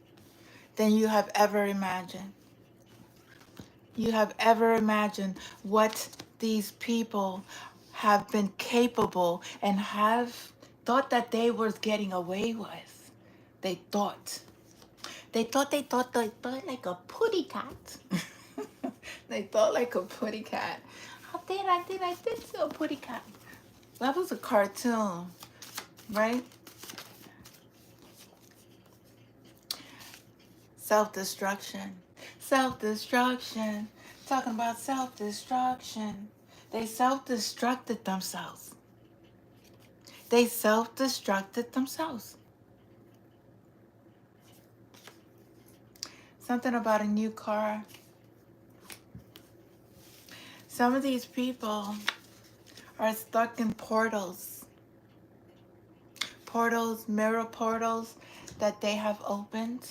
than you have ever imagined. You have ever imagined what these people have been capable and have thought that they were getting away with. They thought like a putty cat. They thought like a putty cat. I did see a putty cat. That was a cartoon, right? Self-destruction. Self-destruction. Talking about self-destruction. They self-destructed themselves. They self-destructed themselves. Something about a new car. Some of these people are stuck in portals. Portals, mirror portals that they have opened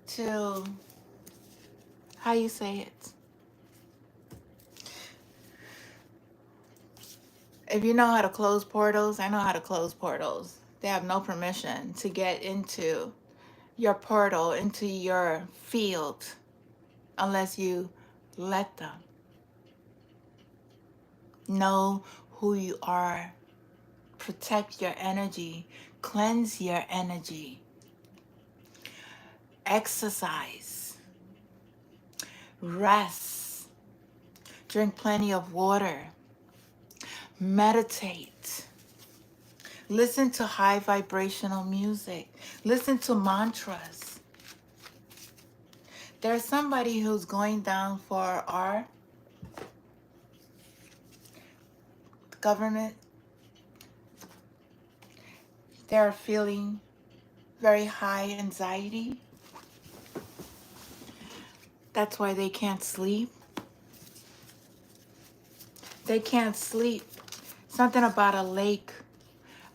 to, how you say it? If you know how to close portals, I know how to close portals. They have no permission to get into your portal, into your field, unless you let them. Know who you are. Protect your energy. Cleanse your energy. Exercise. Rest. Drink plenty of water. Meditate. Listen to high vibrational music. Listen to mantras. There's somebody who's going down for our government. They're feeling very high anxiety. That's why they can't sleep. They can't sleep. Something about a lake.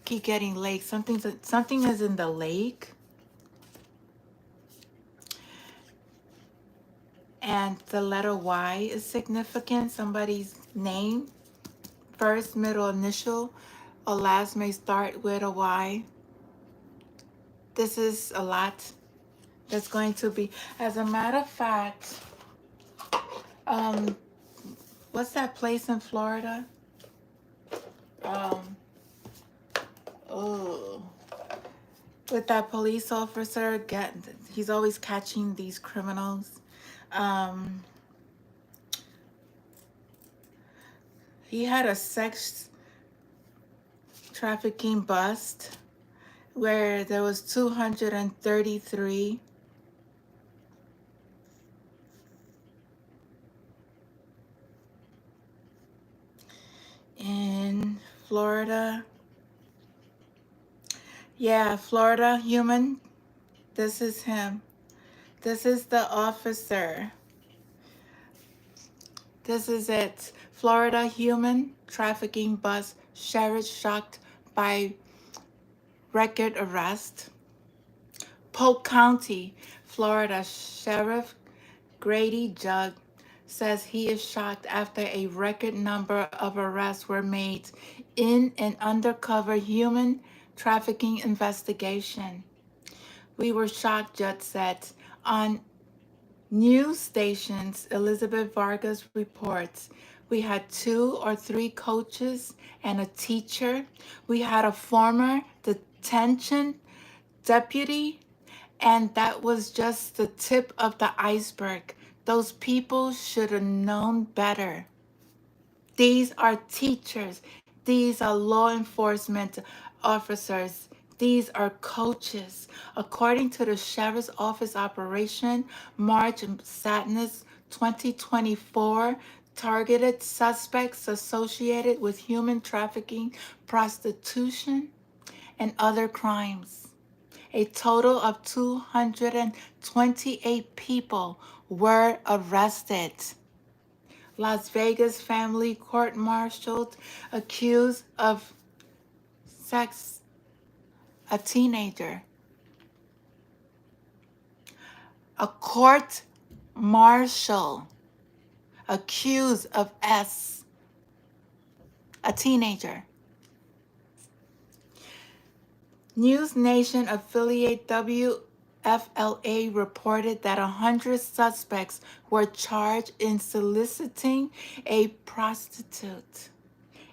Keep getting lake. Something is in the lake. And the letter Y is significant. Somebody's name, first, middle, initial, or last may start with a Y. This is a lot that's going to be. As a matter of fact, what's that place in Florida? With that police officer, he's always catching these criminals. He had a sex trafficking bust where there was 233 in Florida. Yeah, Florida human. This is him. This is the officer. This is it. Florida human trafficking bust. Sheriff shocked by record arrest. Polk County, Florida Sheriff Grady Judd says he is shocked after a record number of arrests were made in an undercover human trafficking investigation. We were shocked, Judd said. On news stations, Elizabeth Vargas reports, we had 2 or 3 coaches and a teacher. We had a former detention deputy, and that was just the tip of the iceberg. Those people should have known better. These are teachers. These are law enforcement officers. These are coaches. According to the Sheriff's Office Operation March Sadness 2024, targeted suspects associated with human trafficking, prostitution, and other crimes. A total of 228 people were arrested. Las Vegas family court-martialed accused of sex a teenager. A court martial accused of a teenager. News Nation affiliate WFLA reported that 100 suspects were charged in soliciting a prostitute.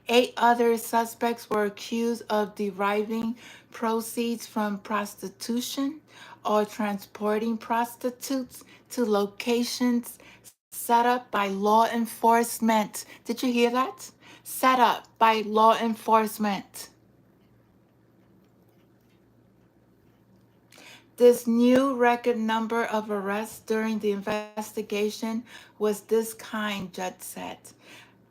8 other suspects were accused of deriving proceeds from prostitution or transporting prostitutes to locations set up by law enforcement. Did you hear that? Set up by law enforcement. This new record number of arrests during the investigation was this kind, Judd said.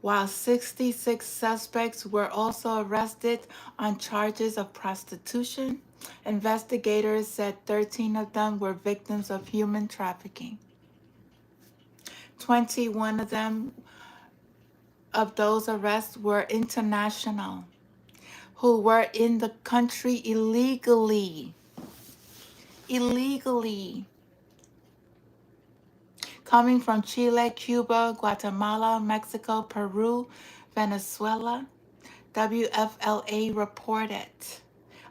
While 66 suspects were also arrested on charges of prostitution, investigators said 13 of them were victims of human trafficking. 21 of those arrests were international, who were in the country illegally. Coming from Chile, Cuba, Guatemala, Mexico, Peru, Venezuela, WFLA reported.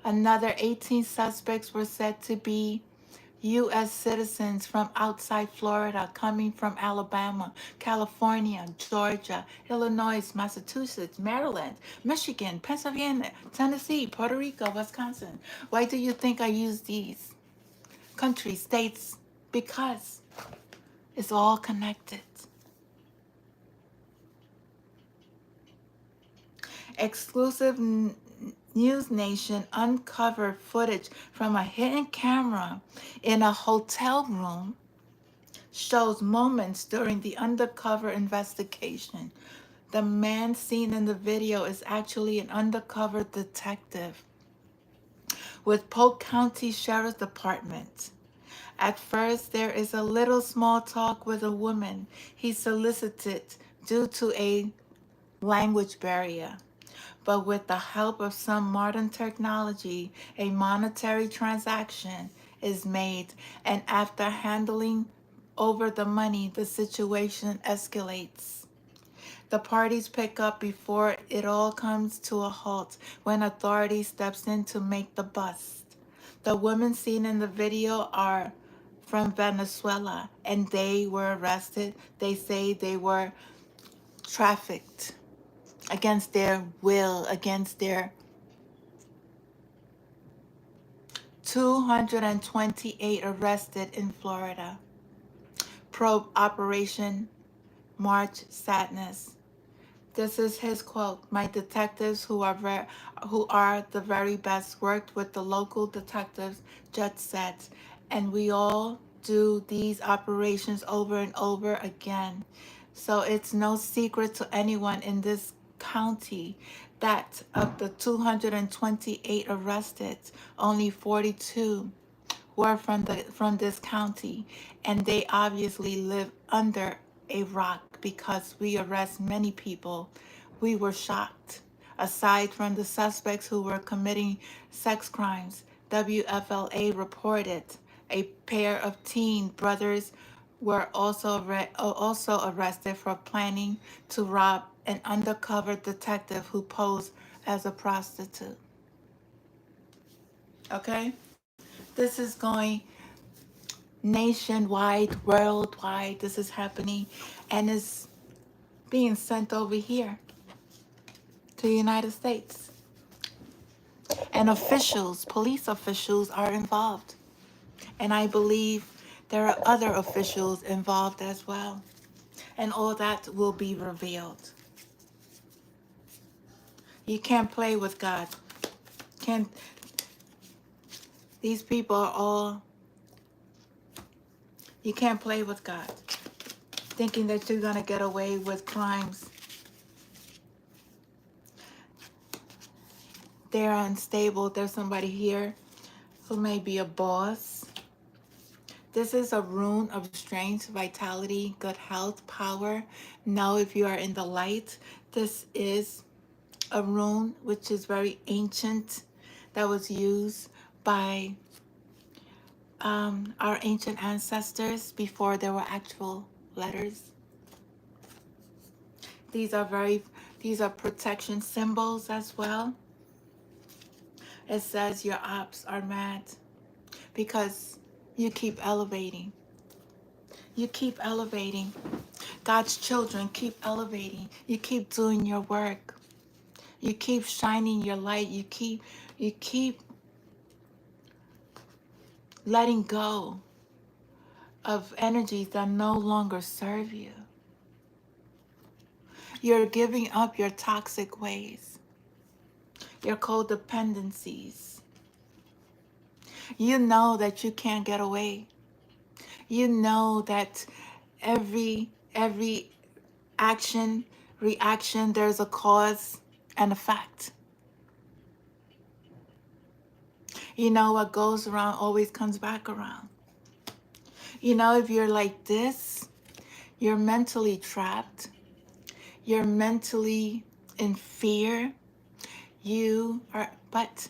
Another 18 suspects were said to be U.S. citizens from outside Florida, coming from Alabama, California, Georgia, Illinois, Massachusetts, Maryland, Michigan, Pennsylvania, Tennessee, Puerto Rico, Wisconsin. Why do you think I use these countries, states? Because it's all connected. Exclusive News Nation uncovered footage from a hidden camera in a hotel room shows moments during the undercover investigation. The man seen in the video is actually an undercover detective with Polk County Sheriff's Department. At first, there is a little small talk with a woman he solicited due to a language barrier. But with the help of some modern technology, a monetary transaction is made, and after handling over the money, the situation escalates. The parties pick up before it all comes to a halt when authorities steps in to make the bust. The women seen in the video are from Venezuela, and they were arrested. They say they were trafficked against their will, against their 228 arrested in Florida. Probe Operation March Sadness. This is his quote. My detectives, who are the very best, worked with the local detectives, Judd said, and we all do these operations over and over again. So it's no secret to anyone in this county that of the 228 arrested, only 42 were from this county, and they obviously live under a rock because we arrest many people. We were shocked. Aside from the suspects who were committing sex crimes, WFLA reported a pair of teen brothers were also arrested for planning to rob an undercover detective who posed as a prostitute. Okay? This is going nationwide, worldwide. This is happening and is being sent over here to the United States. And officials, police officials are involved. And I believe there are other officials involved as well. And all that will be revealed. You can't play with God. Can't. These people are all. You can't play with God, thinking that you're going to get away with crimes. They're unstable. There's somebody here who may be a boss. This is a rune of strength, vitality, good health, power. Now, if you are in the light, this is a rune which is very ancient that was used by our ancient ancestors before there were actual letters. These are protection symbols as well. It says your ops are mad because you keep elevating. You keep elevating. God's children keep elevating. You keep doing your work. You keep shining your light. You keep letting go of energies that no longer serve you. You're giving up your toxic ways, your codependencies. You know that you can't get away. You know that every action, reaction, there's a cause and effect. You know what goes around always comes back around. You know, if you're like this, you're mentally trapped. You're mentally in fear. But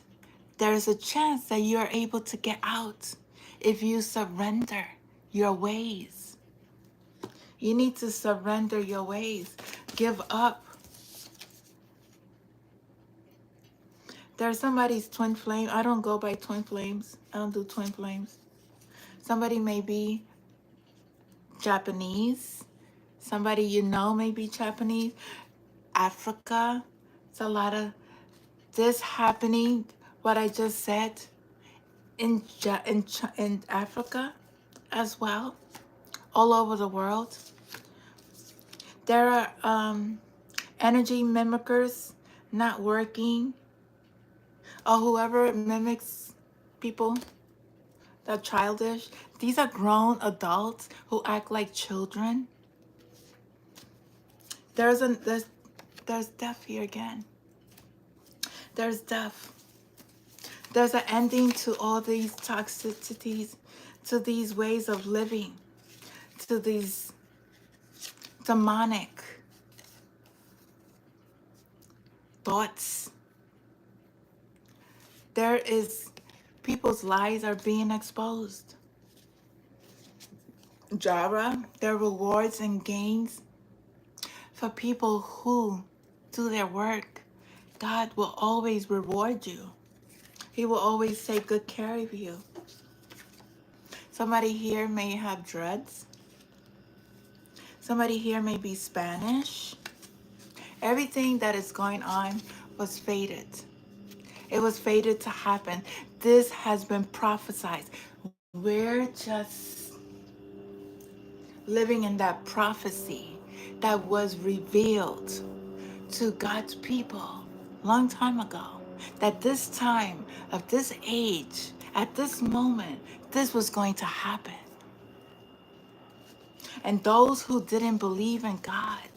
there's a chance that you are able to get out if you surrender your ways. You need to surrender your ways. Give up. There's somebody's twin flame. I don't go by twin flames. I don't do twin flames. Somebody may be Japanese. Somebody you know may be Japanese. Africa. It's a lot of this happening, what I just said, in Africa as well, all over the world. There are energy mimickers not working, or whoever mimics people that are childish. These are grown adults who act like children. There's death here again. There's death. There's an ending to all these toxicities, to these ways of living, to these demonic thoughts. People's lies are being exposed. Jara, there are rewards and gains for people who do their work. God will always reward you. He will always take good care of you. Somebody here may have dreads. Somebody here may be Spanish. Everything that is going on was fated. It was fated to happen. This has been prophesied. We're just living in that prophecy that was revealed to God's people long time ago. That this time of this age, at this moment, this was going to happen. And those who didn't believe in God,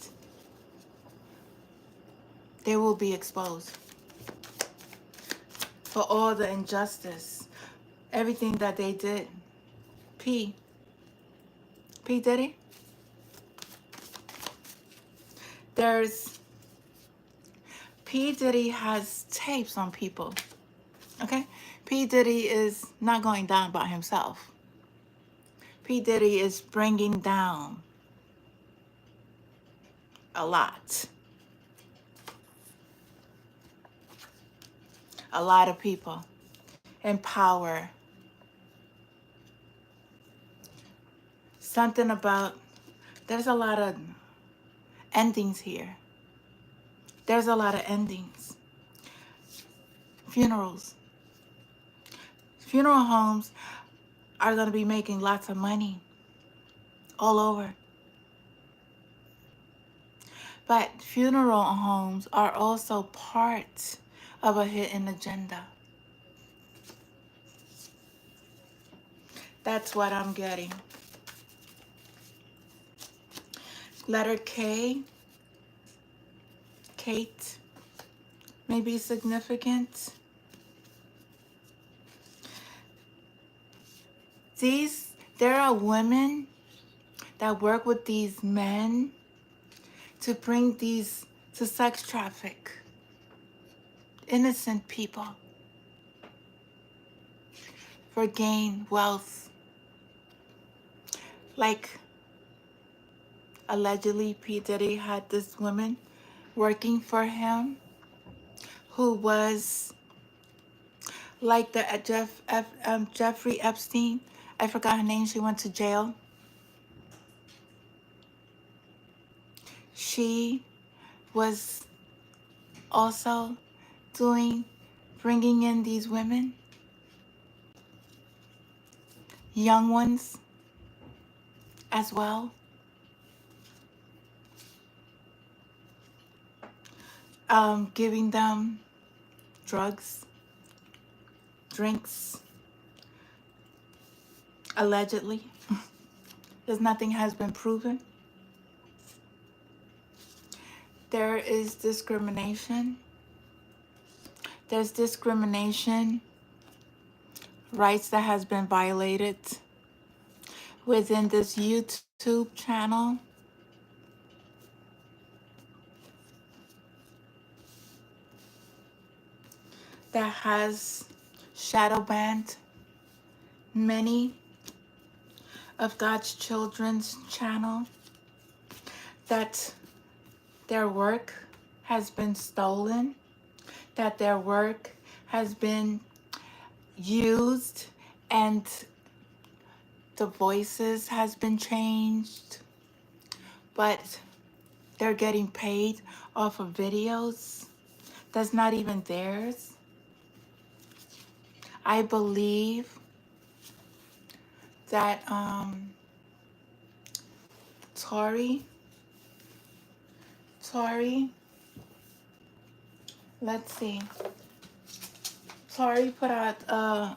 they will be exposed for all the injustice, everything that they did. P Diddy, P Diddy has tapes on people, okay? P Diddy is not going down by himself. P Diddy is bringing down a lot of people in power. Something about, there's a lot of endings here. There's a lot of endings. Funerals. Funeral homes are going to be making lots of money all over. But funeral homes are also part of a hidden agenda. That's what I'm getting. Letter K, Kate, may be significant. There are women that work with these men to bring these, to sex traffic innocent people for gain, wealth. Like allegedly P. Diddy had this woman working for him who was like the Jeffrey Epstein. I forgot her name. She went to jail. She was also bringing in these women, young ones as well, giving them drugs, drinks, allegedly, because nothing has been proven. There is discrimination. There's discrimination, rights that has been violated within this YouTube channel. That has shadow banned many of God's children's channel, that their work has been stolen, that their work has been used and the voices has been changed, but they're getting paid off of videos that's not even theirs. I believe that Tori, let's see. Tori put out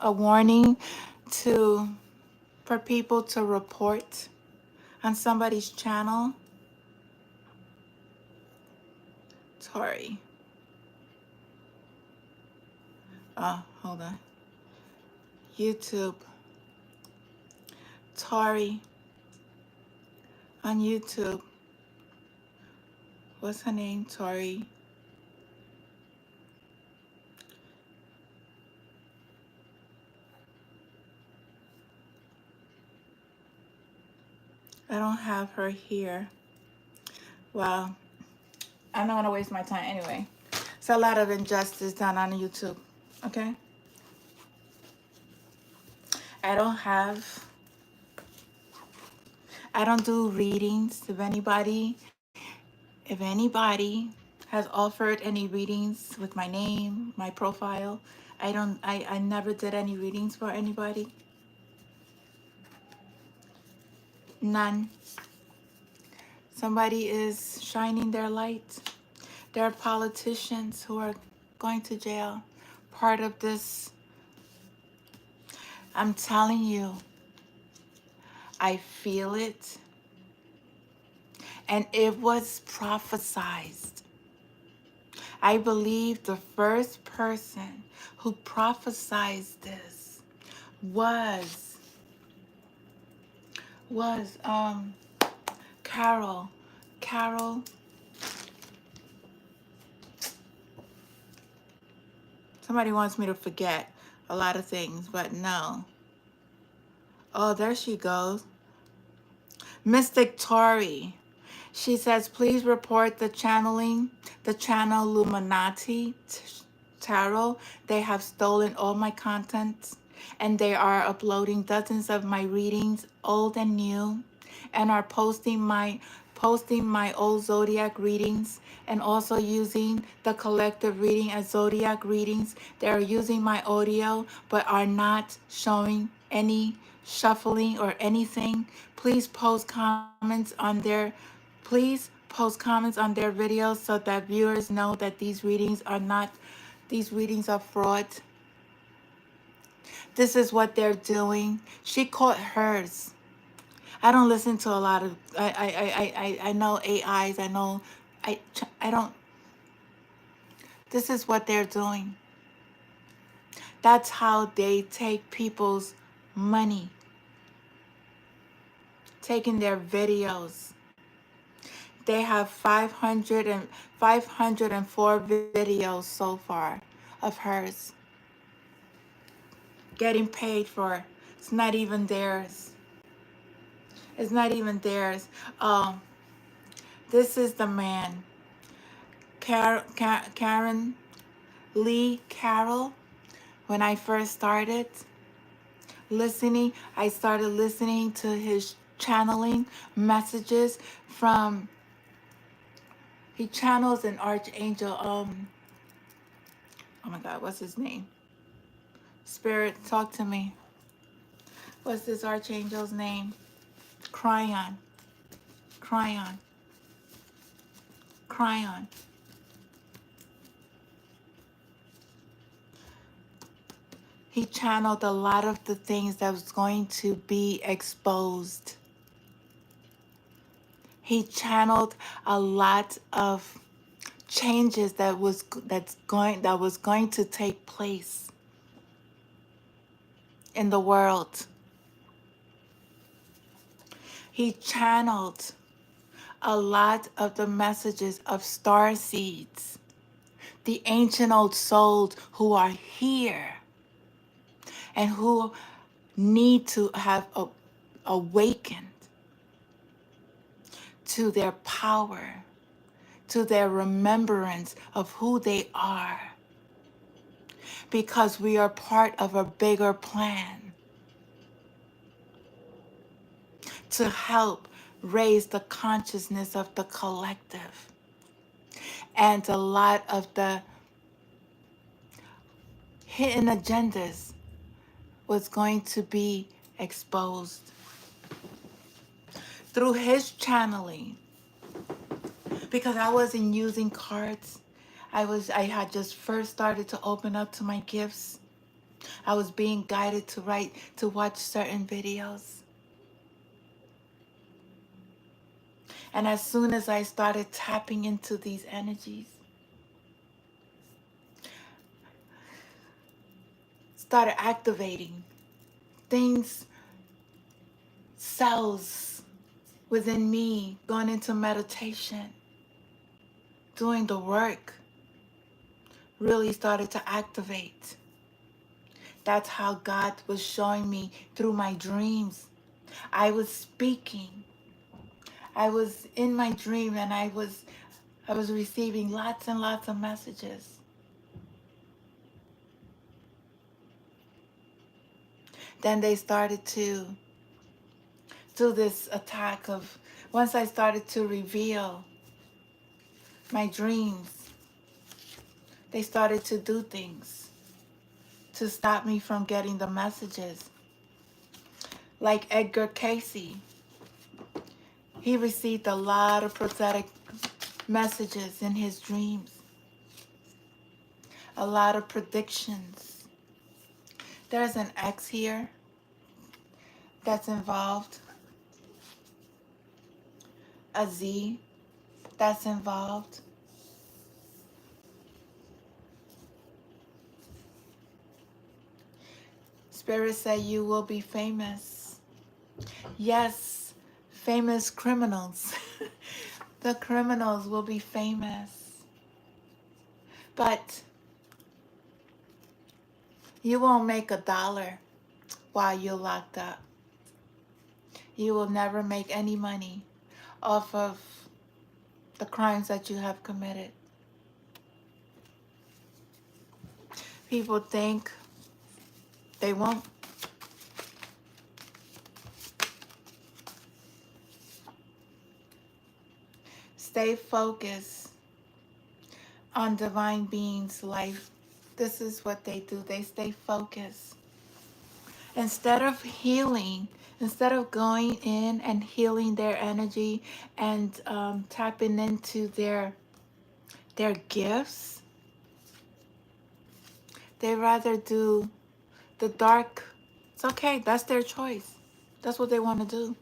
a warning for people to report on somebody's channel. Tori. Oh, hold on. YouTube. Tori on YouTube. What's her name? Tori. I don't have her here. Well, I'm not gonna waste my time anyway. It's a lot of injustice done on YouTube. Okay? I don't do readings. If anybody has offered any readings with my name, my profile, I never did any readings for anybody. None. Somebody is shining their light. There are politicians who are going to jail. Part of this, I'm telling you, I feel it. And it was prophesied. I believe the first person who prophesied this was Carol. Somebody wants me to forget a lot of things, but no. Oh, there she goes. Mystic Tori. She says, please report the channel Illuminati Tarot. They have stolen all my content and they are uploading dozens of my readings, old and new, and are posting my old zodiac readings and also using the collective reading as zodiac readings. They are using my audio but are not showing any shuffling or anything. Please post comments on their videos so that viewers know that these readings are fraud. This is what they're doing. She caught hers. I don't listen to a lot of I know AIs. I know I don't This is what they're doing. That's how they take people's money, taking their videos. They have 504 videos so far of hers getting paid for. It's not even theirs. It's not even theirs. Um, this is the man, Karen Lee Carroll. When I first started listening, I started listening to his channeling messages from, he channels an archangel. Oh my God, what's his name? Spirit, talk to me. What's this archangel's name? Cryon, Cryon, Cryon. He channeled a lot of the things that was going to be exposed. He channeled a lot of changes that was going to take place in the world. He channeled a lot of the messages of star seeds, the ancient old souls who are here and who need to have awakened to their power, to their remembrance of who they are, because we are part of a bigger plan to help raise the consciousness of the collective. And a lot of the hidden agendas was going to be exposed through his channeling. Because I wasn't using cards. I had just first started to open up to my gifts. I was being guided to watch certain videos. And as soon as I started tapping into these energies, started activating things, cells within me, going into meditation, doing the work, really started to activate. That's how God was showing me through my dreams. I was speaking. I was in my dream and I was receiving lots and lots of messages. Then they started to do this attack of, once I started to reveal my dreams, they started to do things to stop me from getting the messages. Like Edgar Casey, he received a lot of prophetic messages in his dreams, a lot of predictions. There's an X here that's involved, a Z that's involved. Spirit said you will be famous. Yes, famous criminals. The criminals will be famous. But you won't make $1 while you're locked up. You will never make any money off of the crimes that you have committed. People think they won't. Stay focused on divine beings' life. This is what they do. They stay focused. Instead of healing, instead of going in and healing their energy and tapping into their gifts, they rather do the dark. It's okay. That's their choice. That's what they want to do.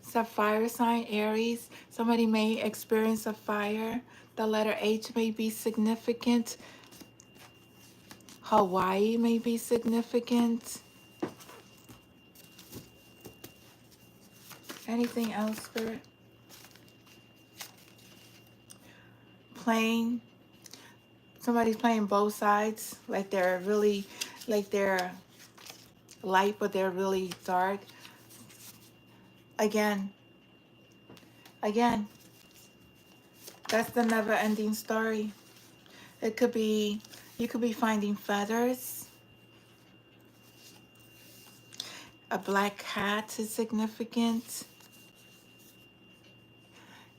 It's a fire sign, Aries. Somebody may experience a fire. The letter H may be significant. Hawaii may be significant. Anything else, Spirit? Playing. Somebody's playing both sides. Like they're really, like they're light, but they're really dark. Again, that's the never-ending story. It could be, you could be finding feathers. A black cat is significant.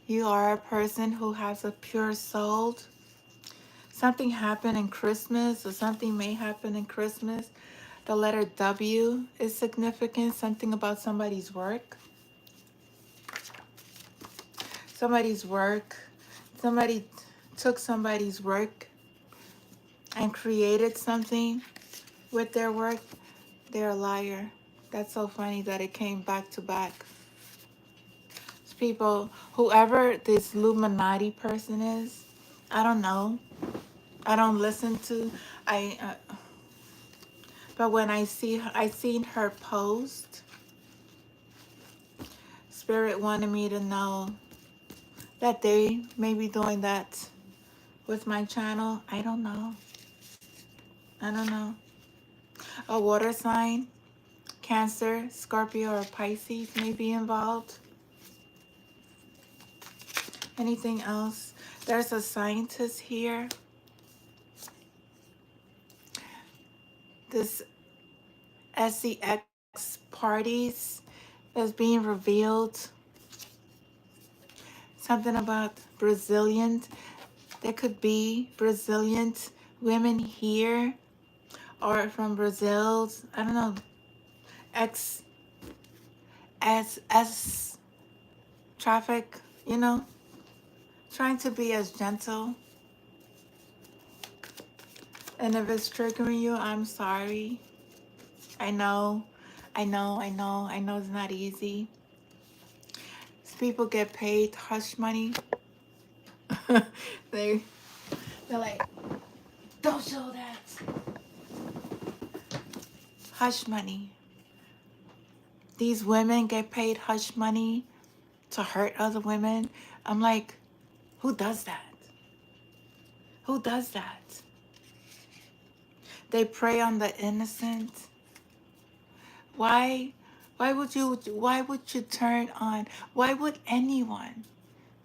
You are a person who has a pure soul. Something happened in Christmas, or something may happen in Christmas. The letter W is significant. Something about somebody's work. Somebody's work. Somebody took somebody's work and created something with their work. They're a liar. That's so funny that it came back to back. People, whoever this Illuminati person is, I don't know. I don't listen to. But when I seen her post. Spirit wanted me to know that they may be doing that with my channel. I don't know. I don't know. A water sign, Cancer, Scorpio, or Pisces may be involved. Anything else? There's a scientist here. This SEX parties that's being revealed. Something about Brazilian. There could be Brazilian women here or from Brazil. I don't know. S traffic, you know, trying to be as gentle. And if it's triggering you, I'm sorry. I know it's not easy. People get paid hush money. they're like, don't show that. Hush money. These women get paid hush money to hurt other women. I'm like, who does that? Who does that? They prey on the innocent. Why would you turn on? Why would anyone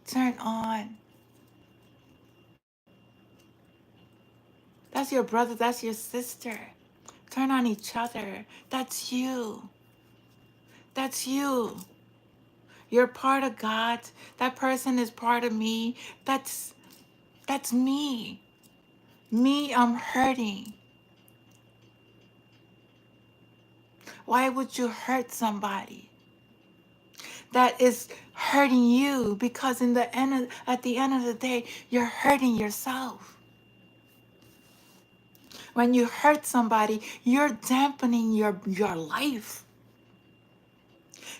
turn on? That's your brother, that's your sister. Turn on each other. That's you. That's you. You're part of God. That person is part of me. That's me. Me, I'm hurting. Why would you hurt somebody that is hurting you? Because at the end of the day, you're hurting yourself. When you hurt somebody, you're dampening your life.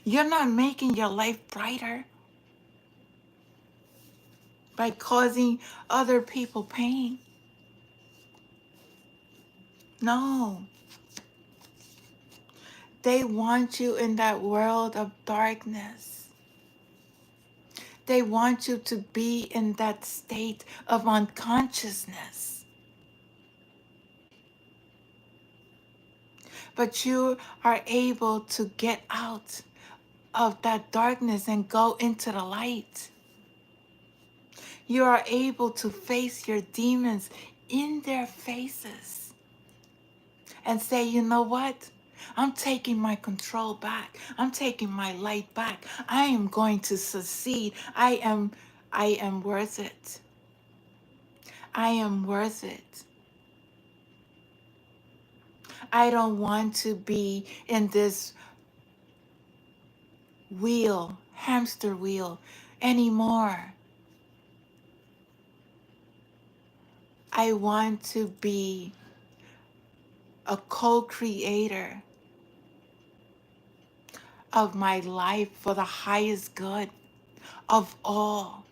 You're not making your life brighter by causing other people pain. No. They want you in that world of darkness. They want you to be in that state of unconsciousness. But you are able to get out of that darkness and go into the light. You are able to face your demons in their faces and say, you know what? I'm taking my control back. I'm taking my light back. I am going to succeed. I am worth it. I am worth it. I don't want to be in this wheel, hamster wheel anymore. I want to be a co-creator of my life for the highest good of all.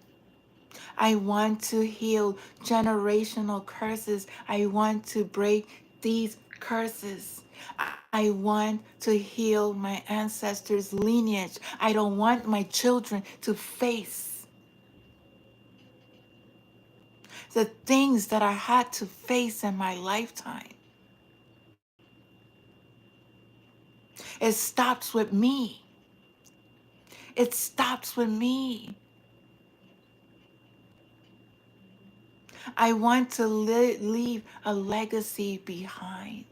I want to heal generational curses. I want to break these curses. I want to heal my ancestors' lineage. I don't want my children to face the things that I had to face in my lifetime. It stops with me. It stops with me. I want to leave a legacy behind.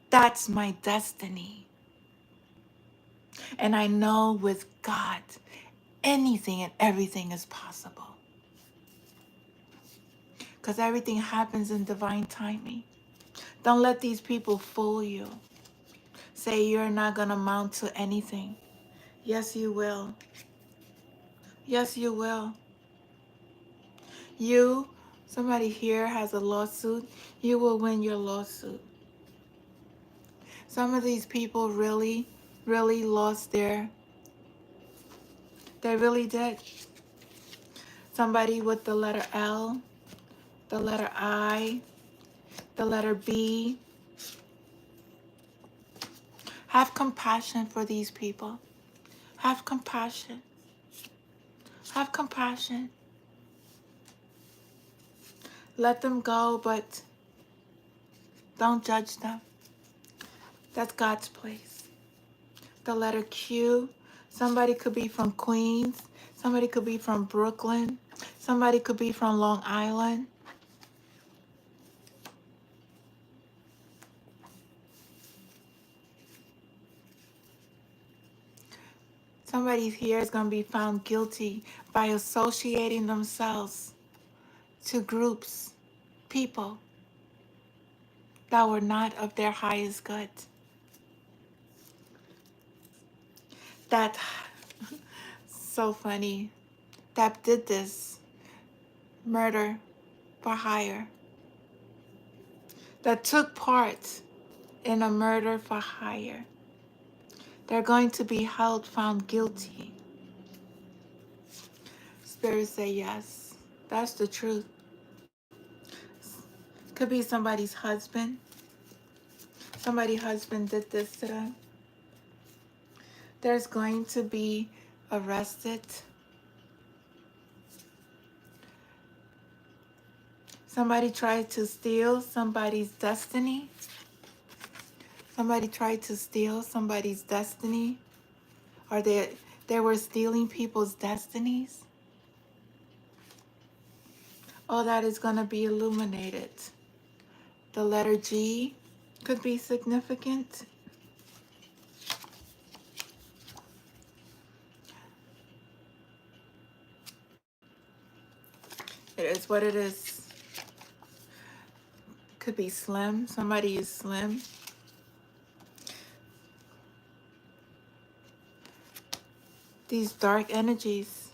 That's my destiny. And I know with God, anything and everything is possible. Because everything happens in divine timing. Don't let these people fool you. Say you're not going to amount to anything. Yes, you will. Yes, you will. You, somebody here has a lawsuit. You will win your lawsuit. Some of these people really, really lost they really did. Somebody with the letter L, the letter I, the letter B. Have compassion for these people. Have compassion. Have compassion. Let them go, but don't judge them. That's God's place. The letter Q. Somebody could be from Queens. Somebody could be from Brooklyn. Somebody could be from Long Island. Somebody here is going to be found guilty by associating themselves to groups, people that were not of their highest good. That, so funny, that did this murder for hire, that took part in a murder for hire. They're going to be held found guilty. Spirits say yes. That's the truth. Could be somebody's husband. Somebody's husband did this to them. There's going to be arrested. Somebody tried to steal somebody's destiny. Somebody tried to steal somebody's destiny. Or they were stealing people's destinies. All that is going to be illuminated. The letter G could be significant. It is what it is. Could be slim. Somebody is slim. These dark energies,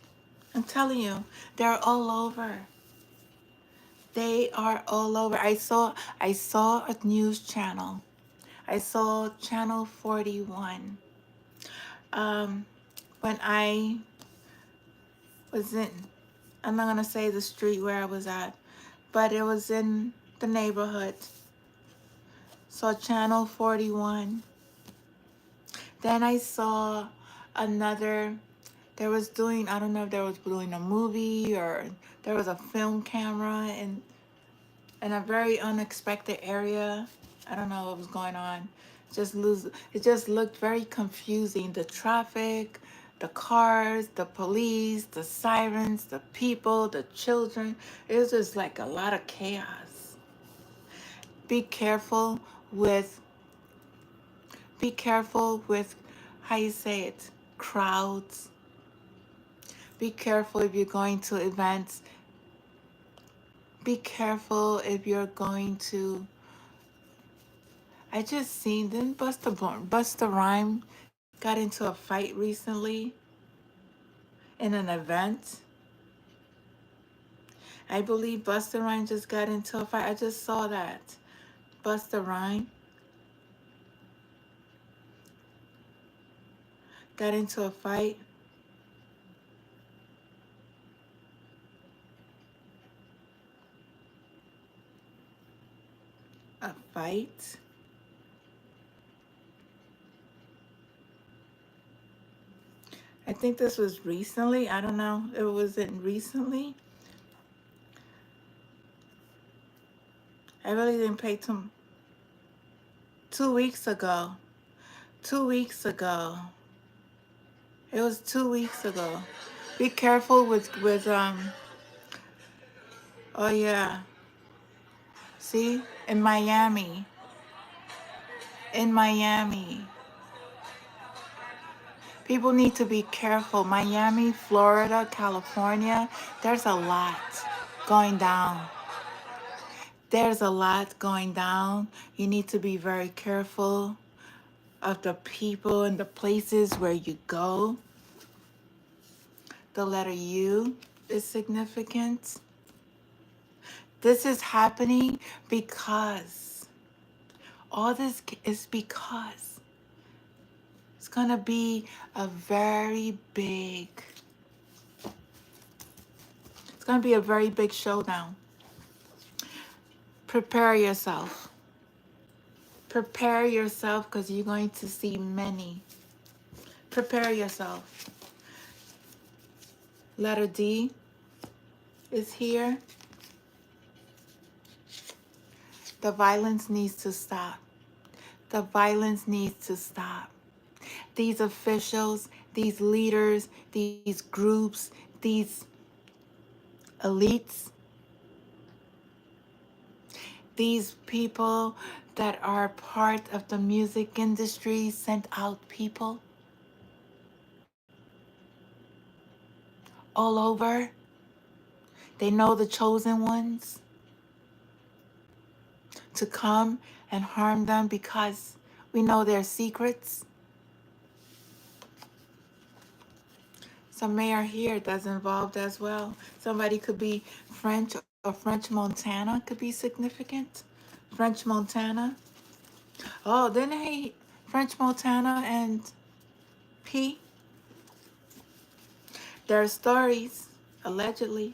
I'm telling you, they're all over. They are all over. I saw a news channel. I saw channel 41. When I was in, I'm not gonna say the street where I was at, but it was in the neighborhood. Saw channel 41. Then I saw another, there was doing, I don't know if they was doing a movie or there was a film camera in a very unexpected area. I don't know what was going on. It just looked very confusing. The traffic, the cars, the police, the sirens, the people, the children. It was just like a lot of chaos. Be careful with how you say it, crowds. Be careful if you're going to events. Be careful if you're going to, I just seen, didn't Busta Rhyme got into a fight recently in an event? I believe Busta Rhyme just got into a fight. I just saw that. Busta Rhyme. got into a fight. A fight. I think this was recently. I don't know. It wasn't recently. I really didn't pay too. 2 weeks ago. 2 weeks ago. It was 2 weeks ago. Be careful with. Oh yeah. See, in Miami. In Miami. People need to be careful. Miami, Florida, California. There's a lot going down. There's a lot going down. You need to be very careful of the people and the places where you go. The letter U is significant. This is happening because all this is because it's going to be a very big, it's going to be a very big showdown. Prepare yourself. Prepare yourself because you're going to see many. Prepare yourself. Letter D is here. The violence needs to stop. The violence needs to stop. These officials, these leaders, these groups, these elites, these people that are part of the music industry sent out people all over. They know the chosen ones to come and harm them because we know their secrets. Some mayor here that's involved as well. Somebody could be French or French Montana could be significant. French Montana. Oh, didn't he? French Montana and P. There are stories, allegedly.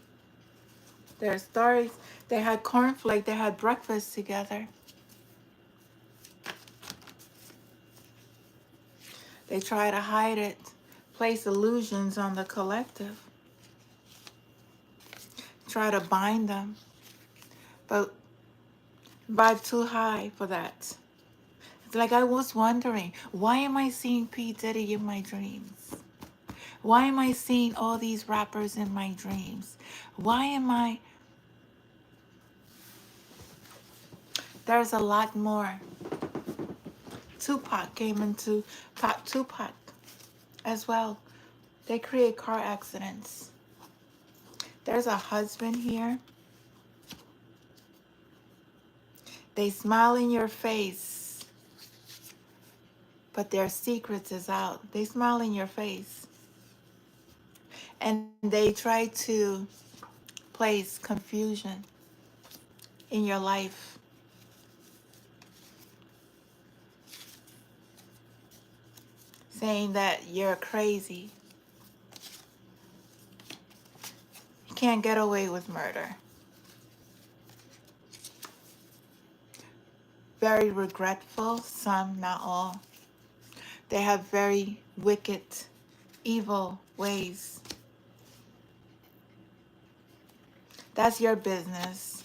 There are stories. They had cornflake. They had breakfast together. They try to hide it, place illusions on the collective, try to bind them, but vibe too high for that. It's like I was wondering, why am I seeing P. Diddy in my dreams? Why am I seeing all these rappers in my dreams? Why am I... There's a lot more. Tupac came into Tupac as well. They create car accidents. There's a husband here. They smile in your face, but their secrets is out. They smile in your face. And they try to place confusion in your life. Saying that you're crazy. You can't get away with murder. Very regretful, some, not all. They have very wicked, evil ways. That's your business.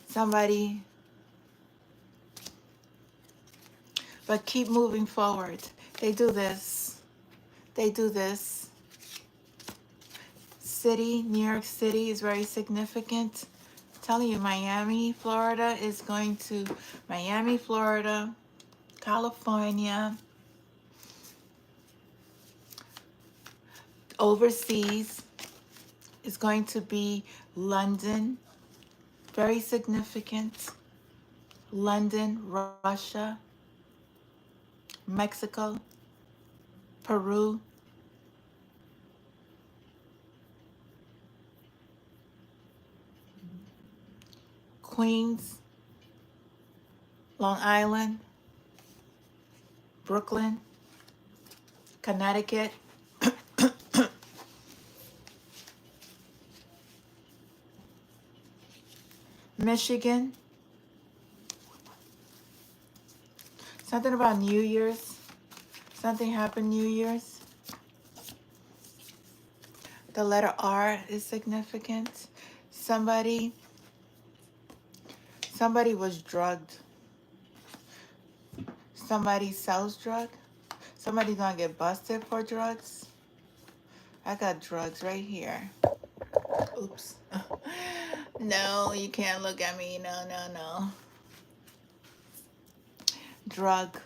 Somebody, but keep moving forward. They do this. They do this. City, New York City is very significant. I'm telling you, Miami, Florida is going to, Miami, Florida, California, overseas is going to be London, very significant. London, Russia, Mexico, Peru, Queens, Long Island, Brooklyn, Connecticut, Michigan. Something about New Year's. Something happened New Year's. The letter R is significant. Somebody was drugged. Somebody sells drugs. Somebody's gonna get busted for drugs. I got drugs right here. Oops. No, you can't look at me. No, no, no. Drug.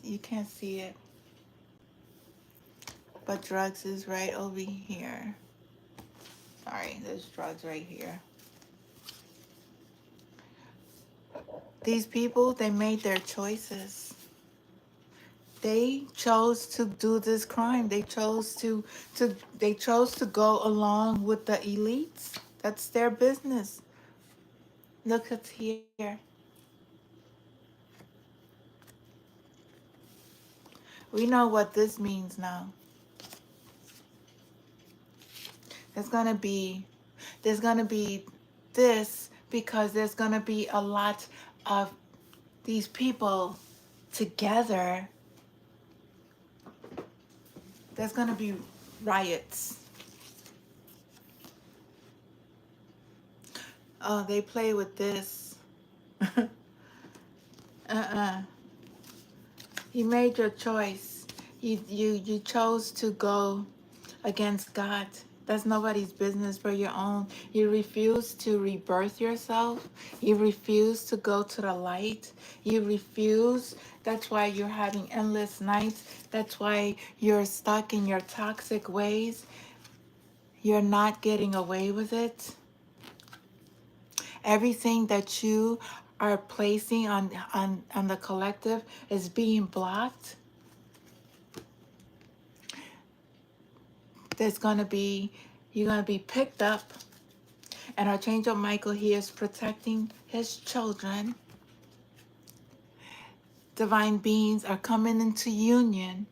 You can't see it. But drugs is right over here. Sorry, there's drugs right here. These people, they made their choices. They chose to do this crime. They chose to go along with the elites. That's their business. Look at here. We know what this means now. There's gonna be this because there's gonna be a lot of these people together. There's gonna be riots. Oh, they play with this. You made your choice. You chose to go against God. That's nobody's business but your own. You refuse to rebirth yourself. You refuse to go to the light. You refuse. That's why you're having endless nights. That's why you're stuck in your toxic ways. You're not getting away with it. Everything that you are placing on the collective is being blocked. You're going to be picked up. And Archangel Michael, he is protecting his children. Divine beings are coming into union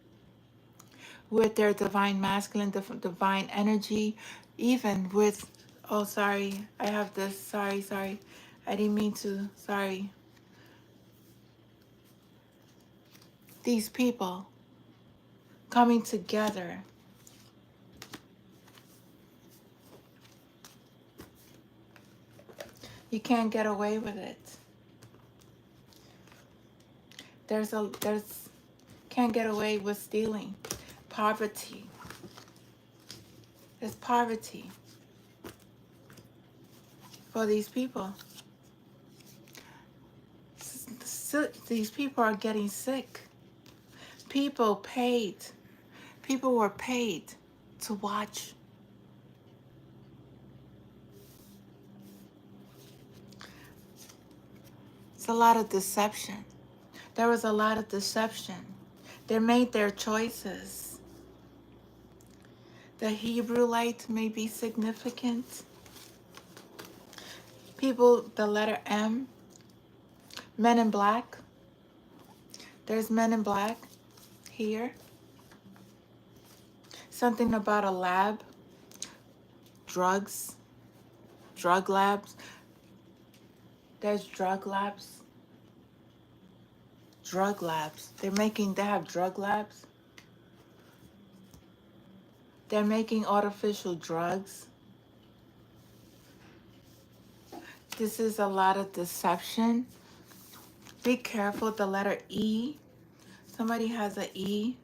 with their divine masculine, divine energy, even with, oh, sorry, I have this, sorry, I didn't mean to, sorry. These people coming together. You can't get away with it. Can't get away with stealing. Poverty. There's poverty for these people. These people are getting sick. People were paid to watch. It's a lot of deception. There was a lot of deception. They made their choices. The Hebrew light may be significant. People, the letter M, Men in Black. There's Men in Black here. Something about a lab. Drugs. Drug labs. There's drug labs. Drug labs. They have drug labs. They're making artificial drugs. This is a lot of deception. Be careful, the letter E. Somebody has an E.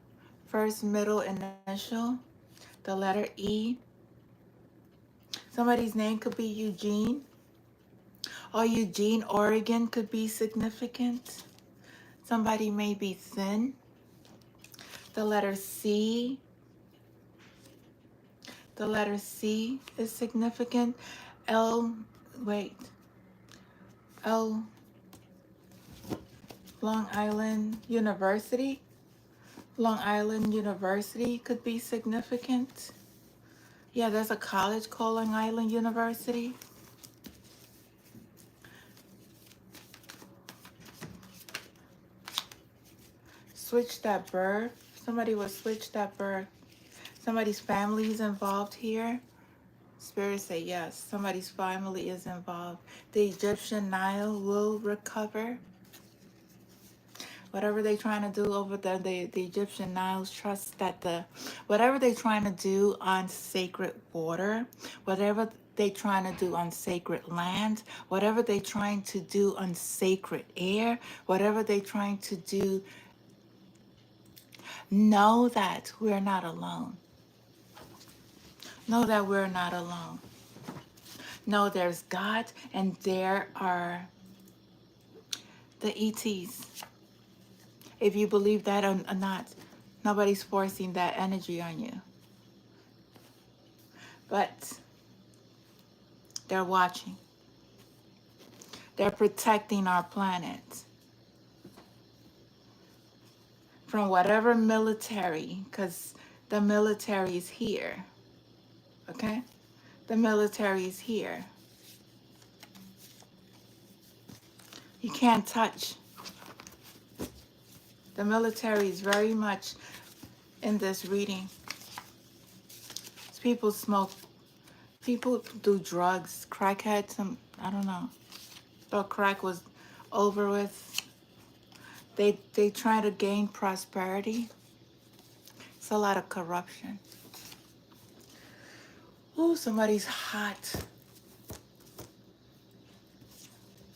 First, middle, initial. The letter E. Somebody's name could be Eugene. Or Eugene, Oregon could be significant. Somebody may be thin. The letter C. The letter C is significant. L, Long Island University. Long Island University could be significant. Yeah, there's a college called Long Island University. switch that birth. Somebody will switch that birth. Somebody's family is involved here. Spirit say yes. Somebody's family is involved. The Egyptian Nile will recover. Whatever they're trying to do over there, the Egyptian Niles trust that whatever they're trying to do on sacred water, whatever they're trying to do on sacred land, whatever they're trying to do on sacred air, whatever they're trying to do, know that we're not alone. Know that we're not alone. Know there's God and there are the ETs. If you believe that or not, nobody's forcing that energy on you. But they're watching. They're protecting our planet from whatever military, because the military is here. Okay? The military is here. You can't touch. The military is very much in this reading. People smoke. People do drugs. Crackheads. I don't know. Thought crack was over with. They try to gain prosperity. It's a lot of corruption. Ooh, somebody's hot.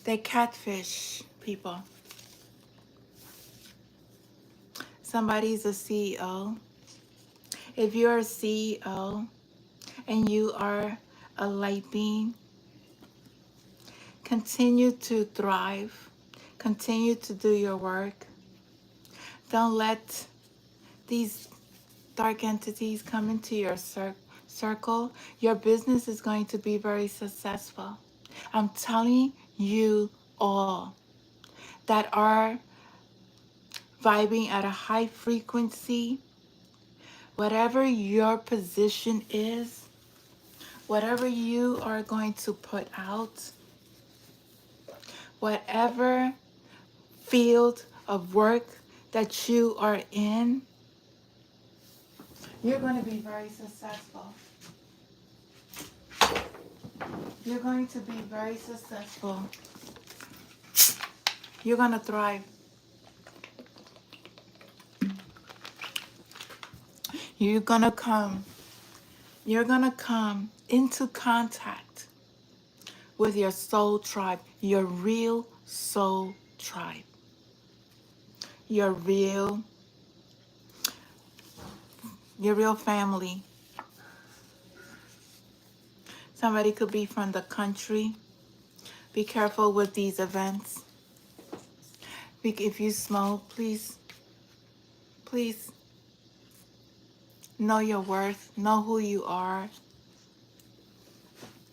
They catfish people. Somebody's a CEO. If you're a CEO and you are a light being, continue to thrive. Continue to do your work. Don't let these dark entities come into your circle. Your business is going to be very successful. I'm telling you all that are vibing at a high frequency, whatever your position is, whatever you are going to put out, whatever field of work that you are in, you're going to be very successful. You're going to be very successful. You're going to thrive. You're going to come into contact with your soul tribe, your real soul tribe. Your real family. Somebody could be from the country. Be careful with these events. If you smoke, please know your worth. Know who you are.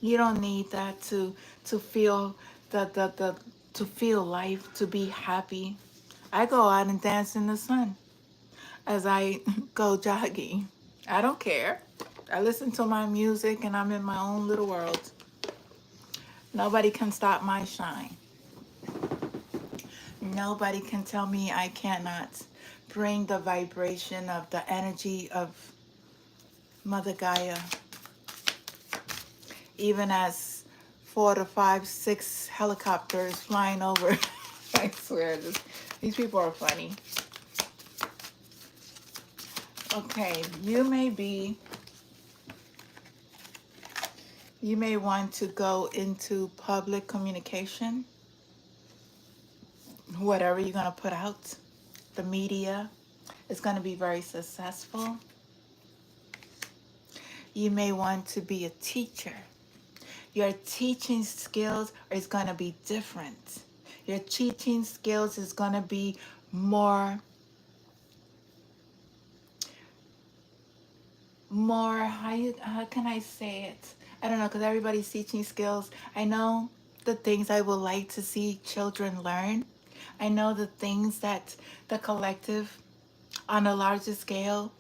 You don't need that to feel to feel life, to be happy. I go out and dance in the sun as I go jogging. I don't care. I listen to my music and I'm in my own little world. Nobody can stop my shine. Nobody can tell me I cannot bring the vibration of the energy of Mother Gaia. Even as 4 to 5, 6 helicopters flying over. I swear, these people are funny. Okay, you may want to go into public communication. Whatever you're going to put out, the media is going to be very successful. You may want to be a teacher. Your teaching skills is going to be different. Your teaching skills is going to be more, how can I say it? I don't know, because everybody's teaching skills. I know the things I would like to see children learn. I know the things that the collective on a larger scale,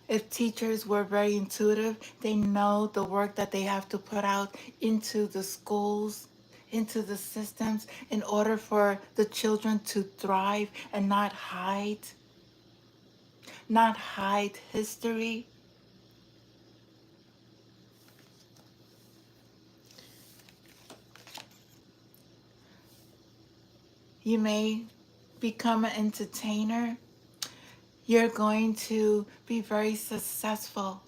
if teachers were very intuitive, they know the work that they have to put out into the schools, into the systems in order for the children to thrive and not hide. not hide history. You may become an entertainer. You're going to be very successful.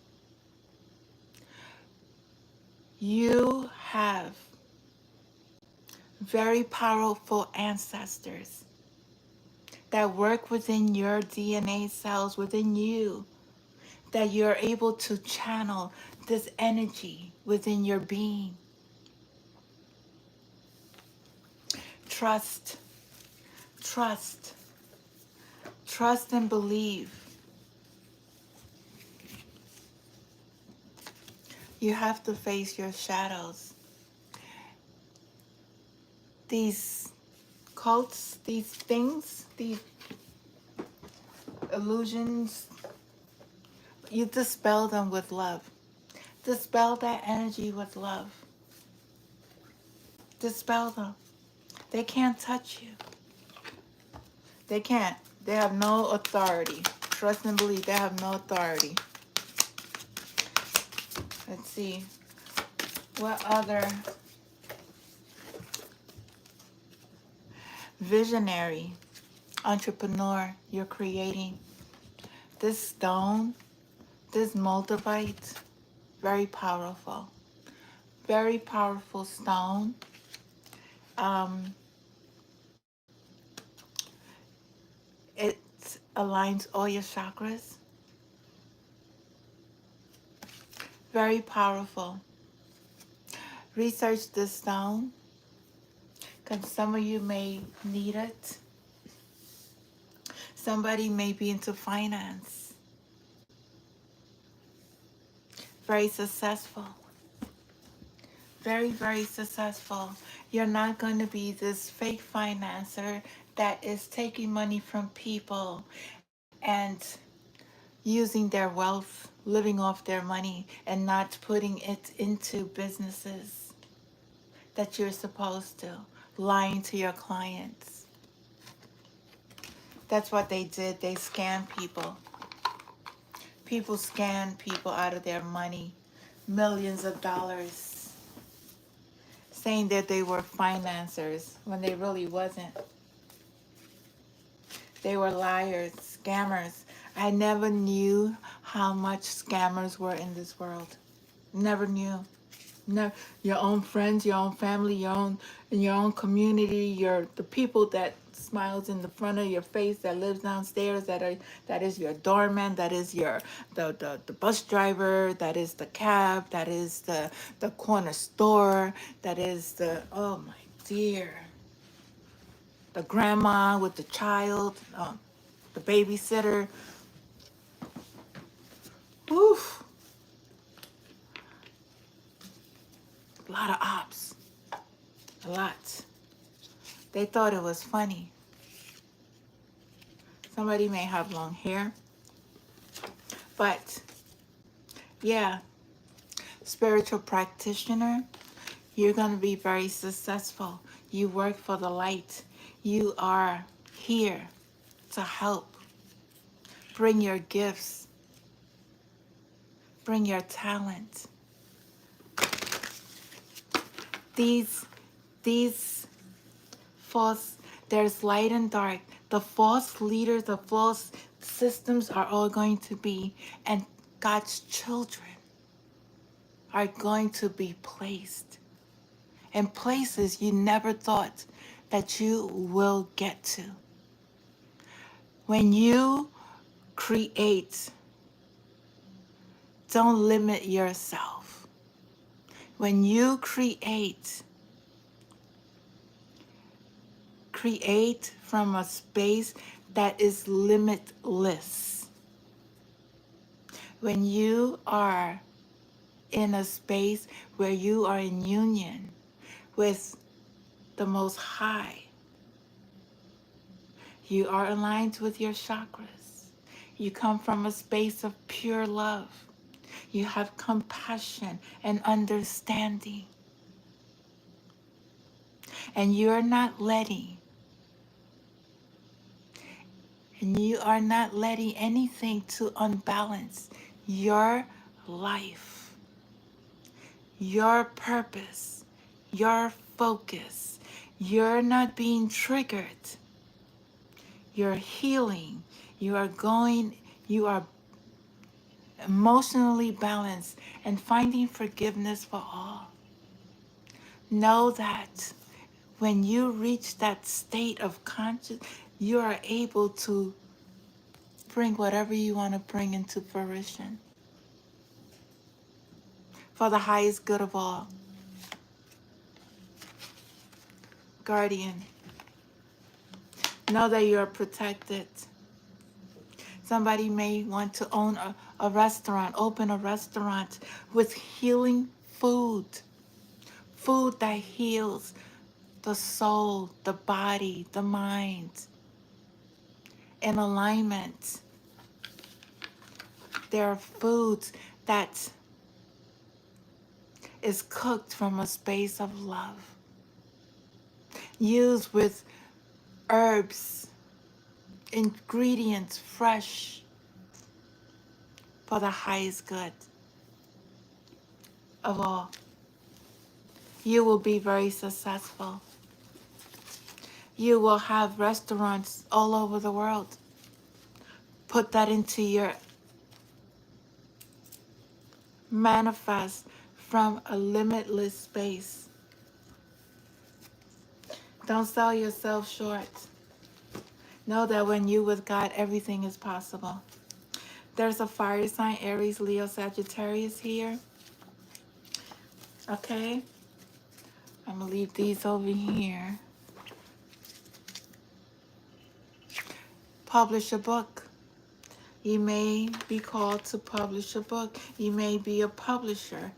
You have very powerful ancestors that work within your DNA cells, within you, that you're able to channel this energy within your being. Trust, trust, trust and believe. You have to face your shadows. These cults, these things, these illusions, you dispel them with love. Dispel that energy with love. Dispel them. They can't touch you. They can't. They have no authority. Trust and believe they have no authority. Let's see. What other visionary entrepreneur you're creating? This stone, this moldavite, very powerful. Very powerful stone. It aligns all your chakras. Very powerful. Research this stone because some of you may need it. Somebody may be into finance. Very successful. Very, very successful. You're not going to be this fake financer that is taking money from people and using their wealth, living off their money, and not putting it into businesses that you're supposed to, lying to your clients. That's what they did. They scammed people. People scammed people out of their money, millions of dollars, saying that they were financiers when they really wasn't. They were liars, scammers. I never knew how much scammers were in this world. Never knew. No, your own friends, your own family, in your own community, the people that smiles in the front of your face, that lives downstairs, that is your doorman, that is the bus driver, that is the cab, that is the corner store, that is oh my dear, the grandma with the child, the babysitter. Oof, a lot of ops, a lot. They thought it was funny. Somebody may have long hair, but yeah, spiritual practitioner, you're going to be very successful. You work for the light. You are here to help. Bring your gifts. Bring your talent. These false, there's light and dark. The false leaders, the false systems are all going to be, and God's children are going to be placed in places you never thought that you will get to. When you create, don't limit yourself. When you create from a space that is limitless. When you are in a space where you are in union with the Most High, you are aligned with your chakras. You come from a space of pure love. You have compassion and understanding. And you're not letting And you are not letting anything to unbalance your life, your purpose, your focus. You're not being triggered. You're healing. You are emotionally balanced and finding forgiveness for all. Know that when you reach that state of conscious, you are able to bring whatever you want to bring into fruition for the highest good of all. Guardian, know that you are protected. Somebody may want to own a restaurant, open a restaurant with healing food, food that heals the soul, the body, the mind, in alignment. There are foods that is cooked from a space of love, used with herbs, ingredients fresh for the highest good of all. You will be very successful. You will have restaurants all over the world. Put that into your manifest from a limitless space. Don't sell yourself short. Know that when you with God, everything is possible. There's a fire sign, Aries, Leo, Sagittarius here. Okay? I'm going to leave these over here. Publish a book. You may be called to publish a book. You may be a publisher.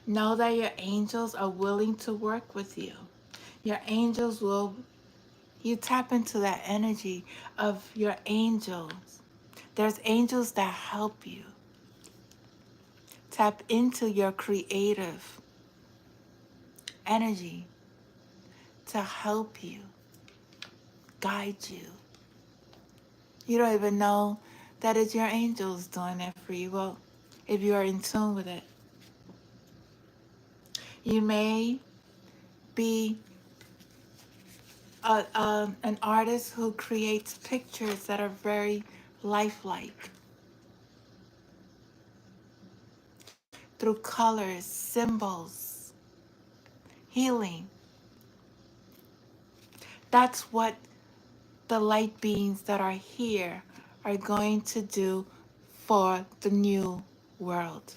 Know that your angels are willing to work with you. Your angels will, you tap into that energy of your angels. There's angels that help you. Tap into your creative energy to help you, guide you. You don't even know that it's your angels doing it for you. Well, if you are in tune with it, you may be an artist who creates pictures that are very lifelike through colors, symbols, healing. That's what the light beings that are here are going to do for the new world.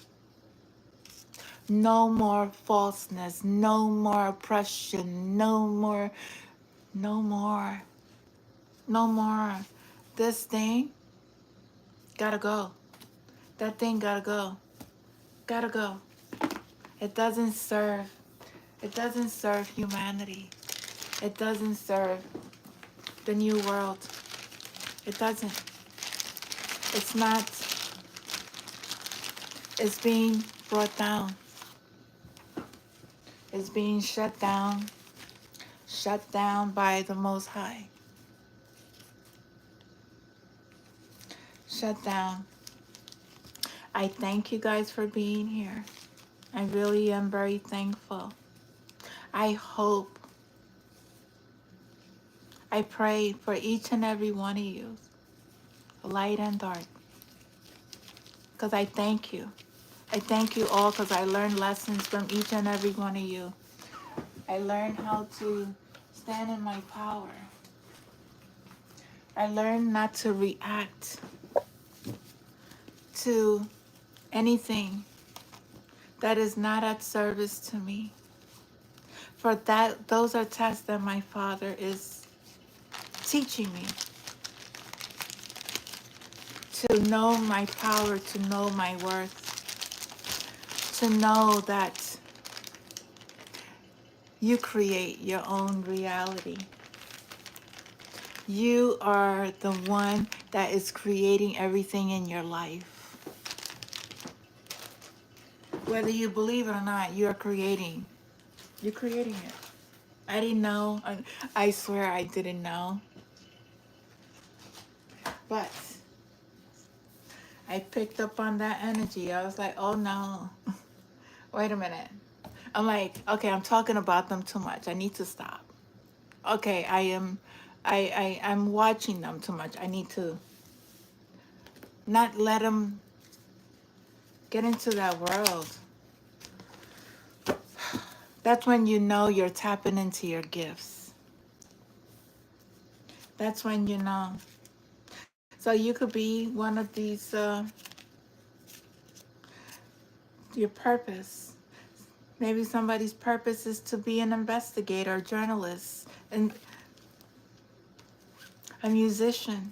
No more falseness, no more oppression, no more. No more. This thing gotta go. That thing gotta go. Gotta go. It doesn't serve. It doesn't serve humanity. It doesn't serve the new world. It doesn't. It's not. It's being brought down. It's being shut down. Shut down by the Most High. Shut down. I thank you guys for being here. I really am very thankful. I hope, I pray for each and every one of you, light and dark, because I thank you. I thank you all because I learned lessons from each and every one of you. I learned how to stand in my power. I learned not to react to anything that is not at service to me. For that, those are tests that my Father is teaching me. To know my power, to know my worth, to know that you create your own reality. You are the one that is creating everything in your life. Whether you believe it or not, you're creating. You're creating it. I didn't know. I swear I didn't know. But I picked up on that energy. I was like, oh no, wait a minute. I'm like, okay, I'm talking about them too much. I need to stop. Okay, I'm watching them too much. I need to not let them get into that world. That's when you know you're tapping into your gifts. That's when you know. So you could be one of these, your purpose. Maybe somebody's purpose is to be an investigator, a journalist, and a musician,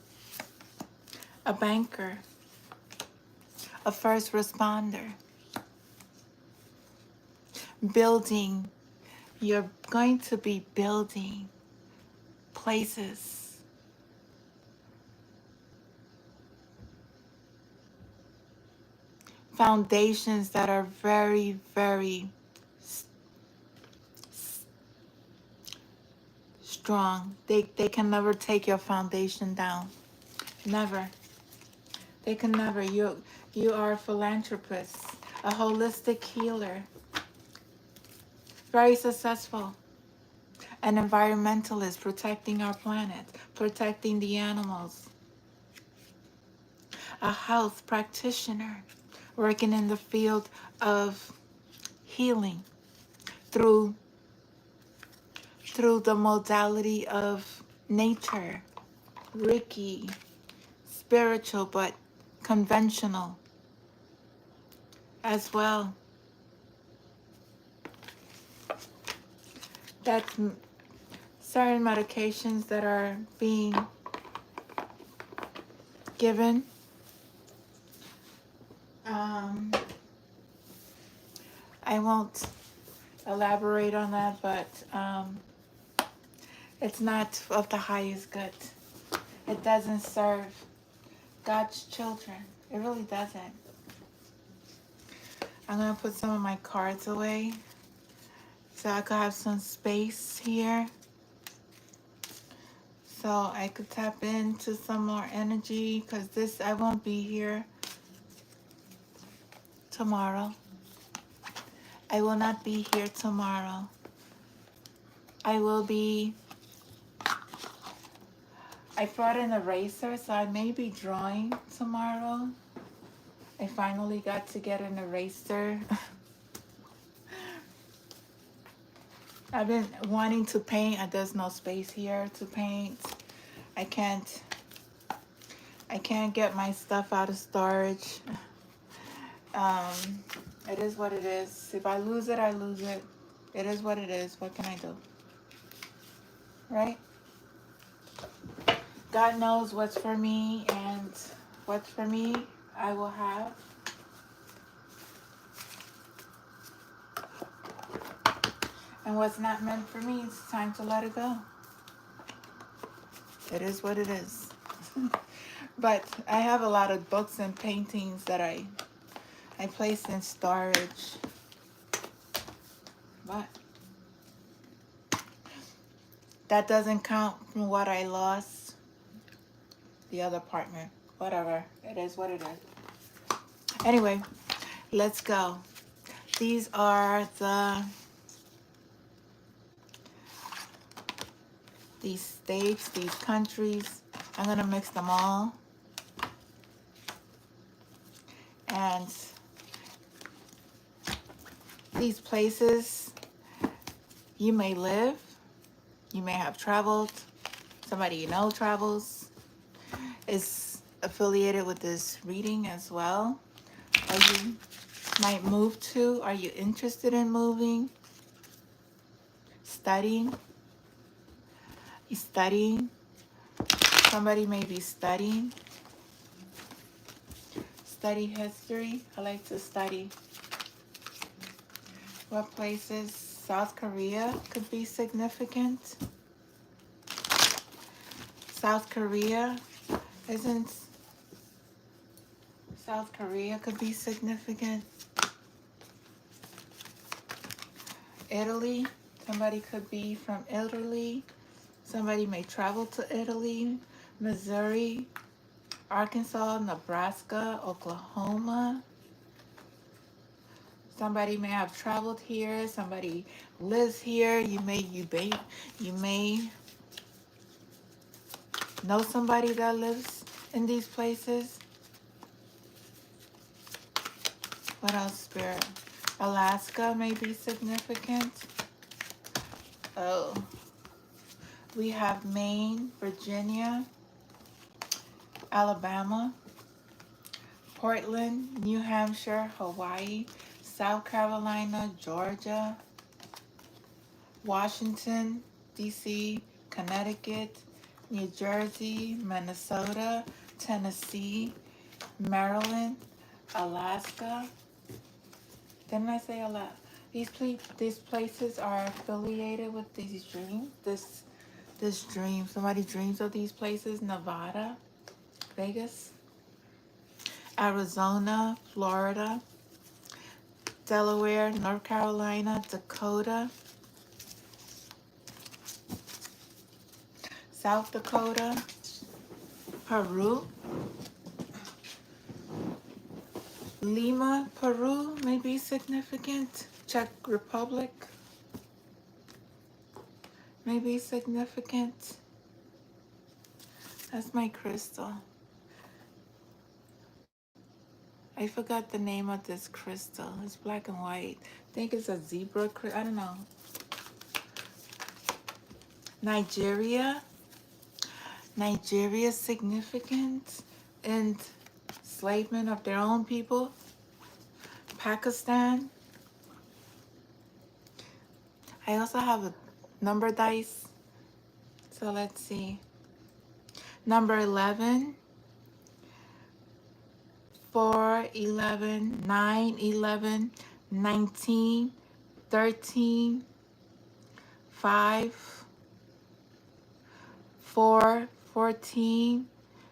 a banker, a first responder. Building. You're going to be building places. Foundations that are very, very strong. They can never take your foundation down. Never. They can never. You are a philanthropist, a holistic healer, very successful, an environmentalist, protecting our planet, protecting the animals, a health practitioner, working in the field of healing through the modality of nature, Reiki, spiritual but conventional as well. That's certain medications that are being given. I won't elaborate on that, but it's not of the highest good. It doesn't serve God's children. It really doesn't. I'm going to put some of my cards away so I could have some space here, so I could tap into some more energy, because I won't be here tomorrow. I will not be here tomorrow. I brought an eraser, so I may be drawing tomorrow. I finally got to get an eraser. I've been wanting to paint. There's no space here to paint. I can't get my stuff out of storage. It is what it is. If I lose it, I lose it. It is what it is. What can I do? Right? God knows what's for me, and what's for me, I will have. And what's not meant for me, it's time to let it go. It is what it is. But I have a lot of books and paintings that I placed in storage. But that doesn't count from what I lost. The other partner. Whatever. It is what it is. Anyway, let's go. These are these states, these countries. I'm going to mix them all. And these places you may live, you may have traveled, somebody you know travels, is affiliated with this reading as well, or you might move to. Are you interested in moving? Studying? You studying? Somebody may be studying. Study history. I like to study. What places? South Korea could be significant. South Korea could be significant. Italy. Somebody could be from Italy. Somebody may travel to Italy. Missouri. Arkansas, Nebraska, Oklahoma. Somebody may have traveled here. Somebody lives here. You may know somebody that lives in these places. What else, Spirit? Alaska may be significant. Oh, we have Maine, Virginia, Alabama, Portland, New Hampshire, Hawaii, South Carolina, Georgia, Washington, D.C., Connecticut, New Jersey, Minnesota, Tennessee, Maryland, Alaska. Didn't I say Alaska? These places are affiliated with these dreams. This dream. Somebody dreams of these places. Nevada, Vegas, Arizona, Florida, Delaware, North Carolina, Dakota, South Dakota, Peru, Lima, Peru may be significant. Czech Republic may be significant. That's my crystal. I forgot the name of this crystal. It's black and white. I think it's a zebra crystal. I don't know. Nigeria. Nigeria's significant in enslavement of their own people. Pakistan. I also have a number dice. So let's see. Number 11. 4, 11, 9, 11, 19, 13, 5, 4, 14,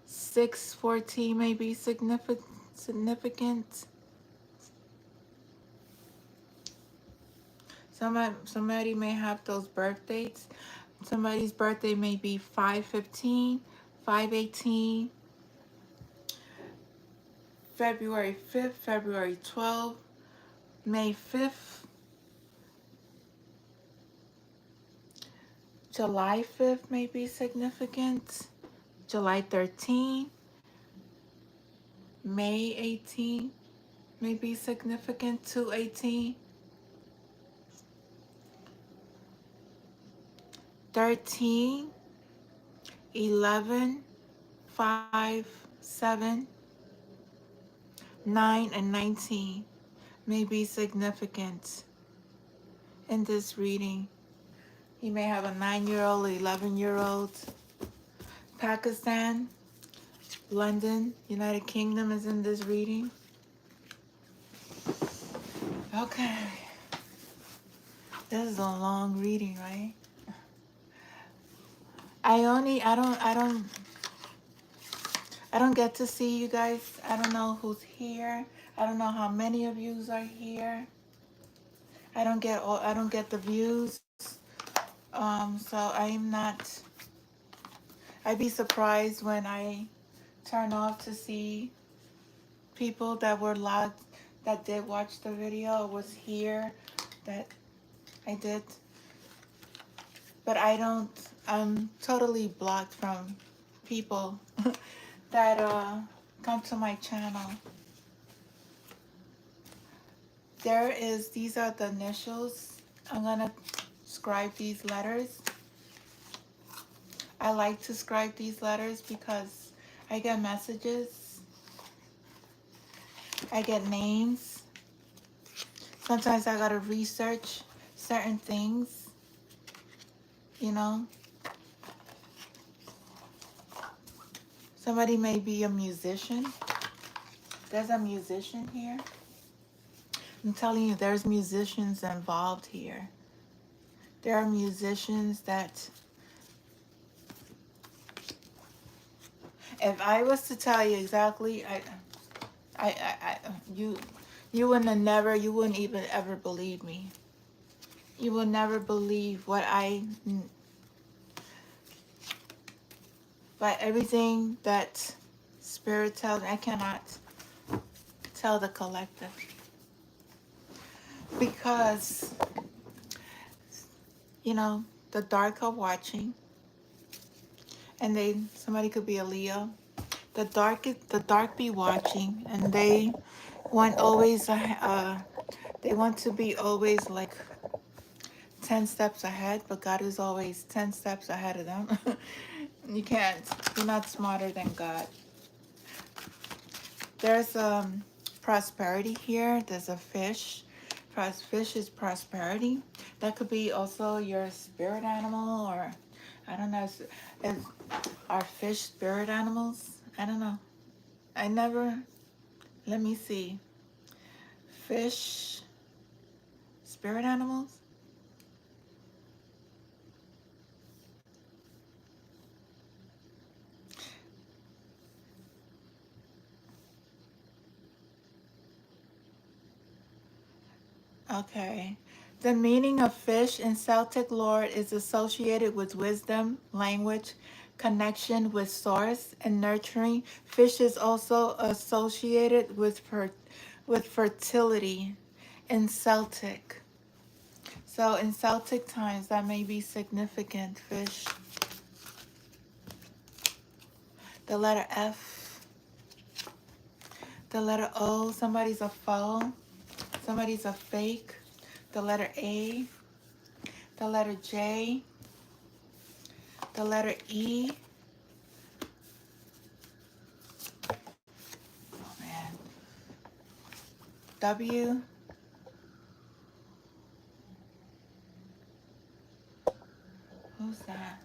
6, 14 may be significant. Somebody may have those birth dates. Somebody's birthday may be 5/15, 5/18, February 5th, February 12th, May 5th, July 5th may be significant, July 13th, May 18th may be significant, 2/18, 13, 11, 5, 7, 9, and 19 may be significant in this reading. You may have a 9-year-old, 11-year-old. Pakistan, London, United Kingdom is in this reading. Okay. This is a long reading, right? I don't get to see you guys. I don't know who's here. I don't know how many of yous are here. I don't get the views. So I'd be surprised when I turn off to see people that were logged, that did watch the video, was here, that I did. But I'm totally blocked from people that come to my channel. These are the initials. I'm gonna scribe these letters. I like to scribe these letters because I get messages. I get names. Sometimes I gotta research certain things, you know. Somebody may be a musician. There's a musician here. I'm telling you, there's musicians involved here. There are musicians that, if I was to tell you exactly, you wouldn't even ever believe me. You will never believe but everything that Spirit tells me I cannot tell the collective because, you know, the dark are watching, and somebody could be a Leo. The dark be watching, and they want always they want to be always like 10 steps ahead, but God is always 10 steps ahead of them. You can't, you're not smarter than God. There's prosperity here. There's a fish. Fish is prosperity. That could be also your spirit animal, or I don't know. Are fish spirit animals? I don't know. I never, let me see. Fish, spirit animals? Okay. The meaning of fish in Celtic lore is associated with wisdom, language, connection with source, and nurturing. Fish is also associated with fertility in Celtic. So in Celtic times, that may be significant. Fish. The letter F. The letter O. Somebody's a foe. Somebody's a fake. The letter A. The letter J. The letter E. Oh man. W. Who's that?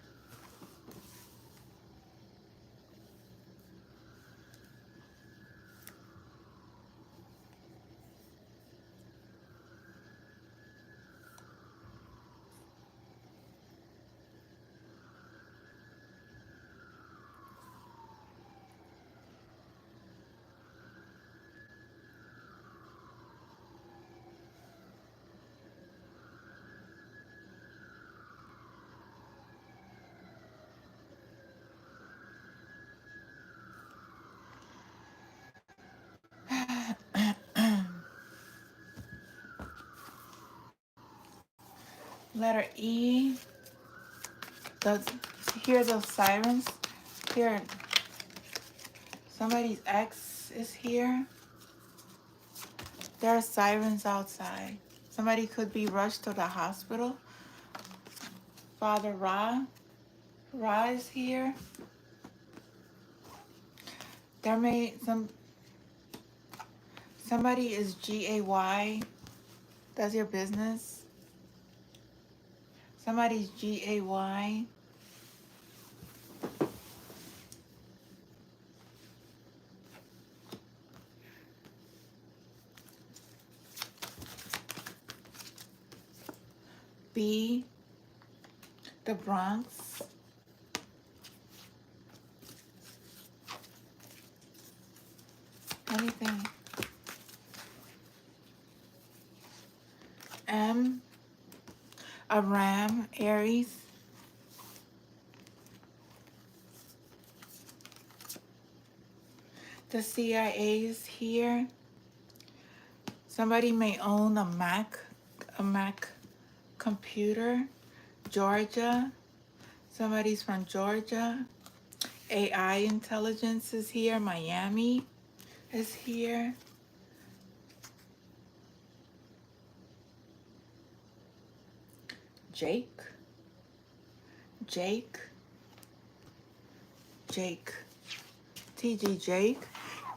Letter E. Those, hear those sirens? Here, somebody's ex is here. There are sirens outside. Somebody could be rushed to the hospital. Father Ra. Ra is here. There may somebody is GAY. That's your business. Somebody's GAY. B. The Bronx. Anything. M. A ram. Aries. The CIA is here. Somebody may own a Mac computer. Georgia. Somebody's from Georgia. AI intelligence is here. Miami is here. Jake. Jake. Jake. TG Jake.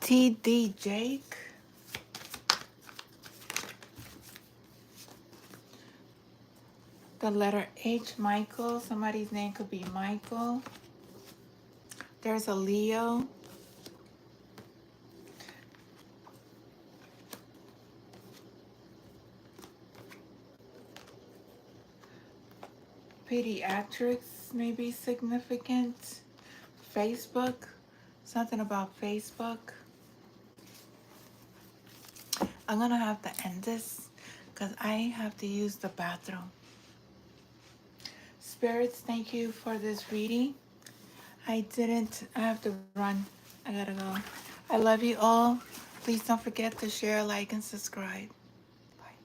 TD Jake. The letter H, Michael. Somebody's name could be Michael. There's a Leo. Pediatrics may be significant. Facebook. Something about Facebook. I'm going to have to end this because I have to use the bathroom. Spirits, thank you for this reading. I have to run I gotta go. I love you all. Please don't forget to share, like, and subscribe.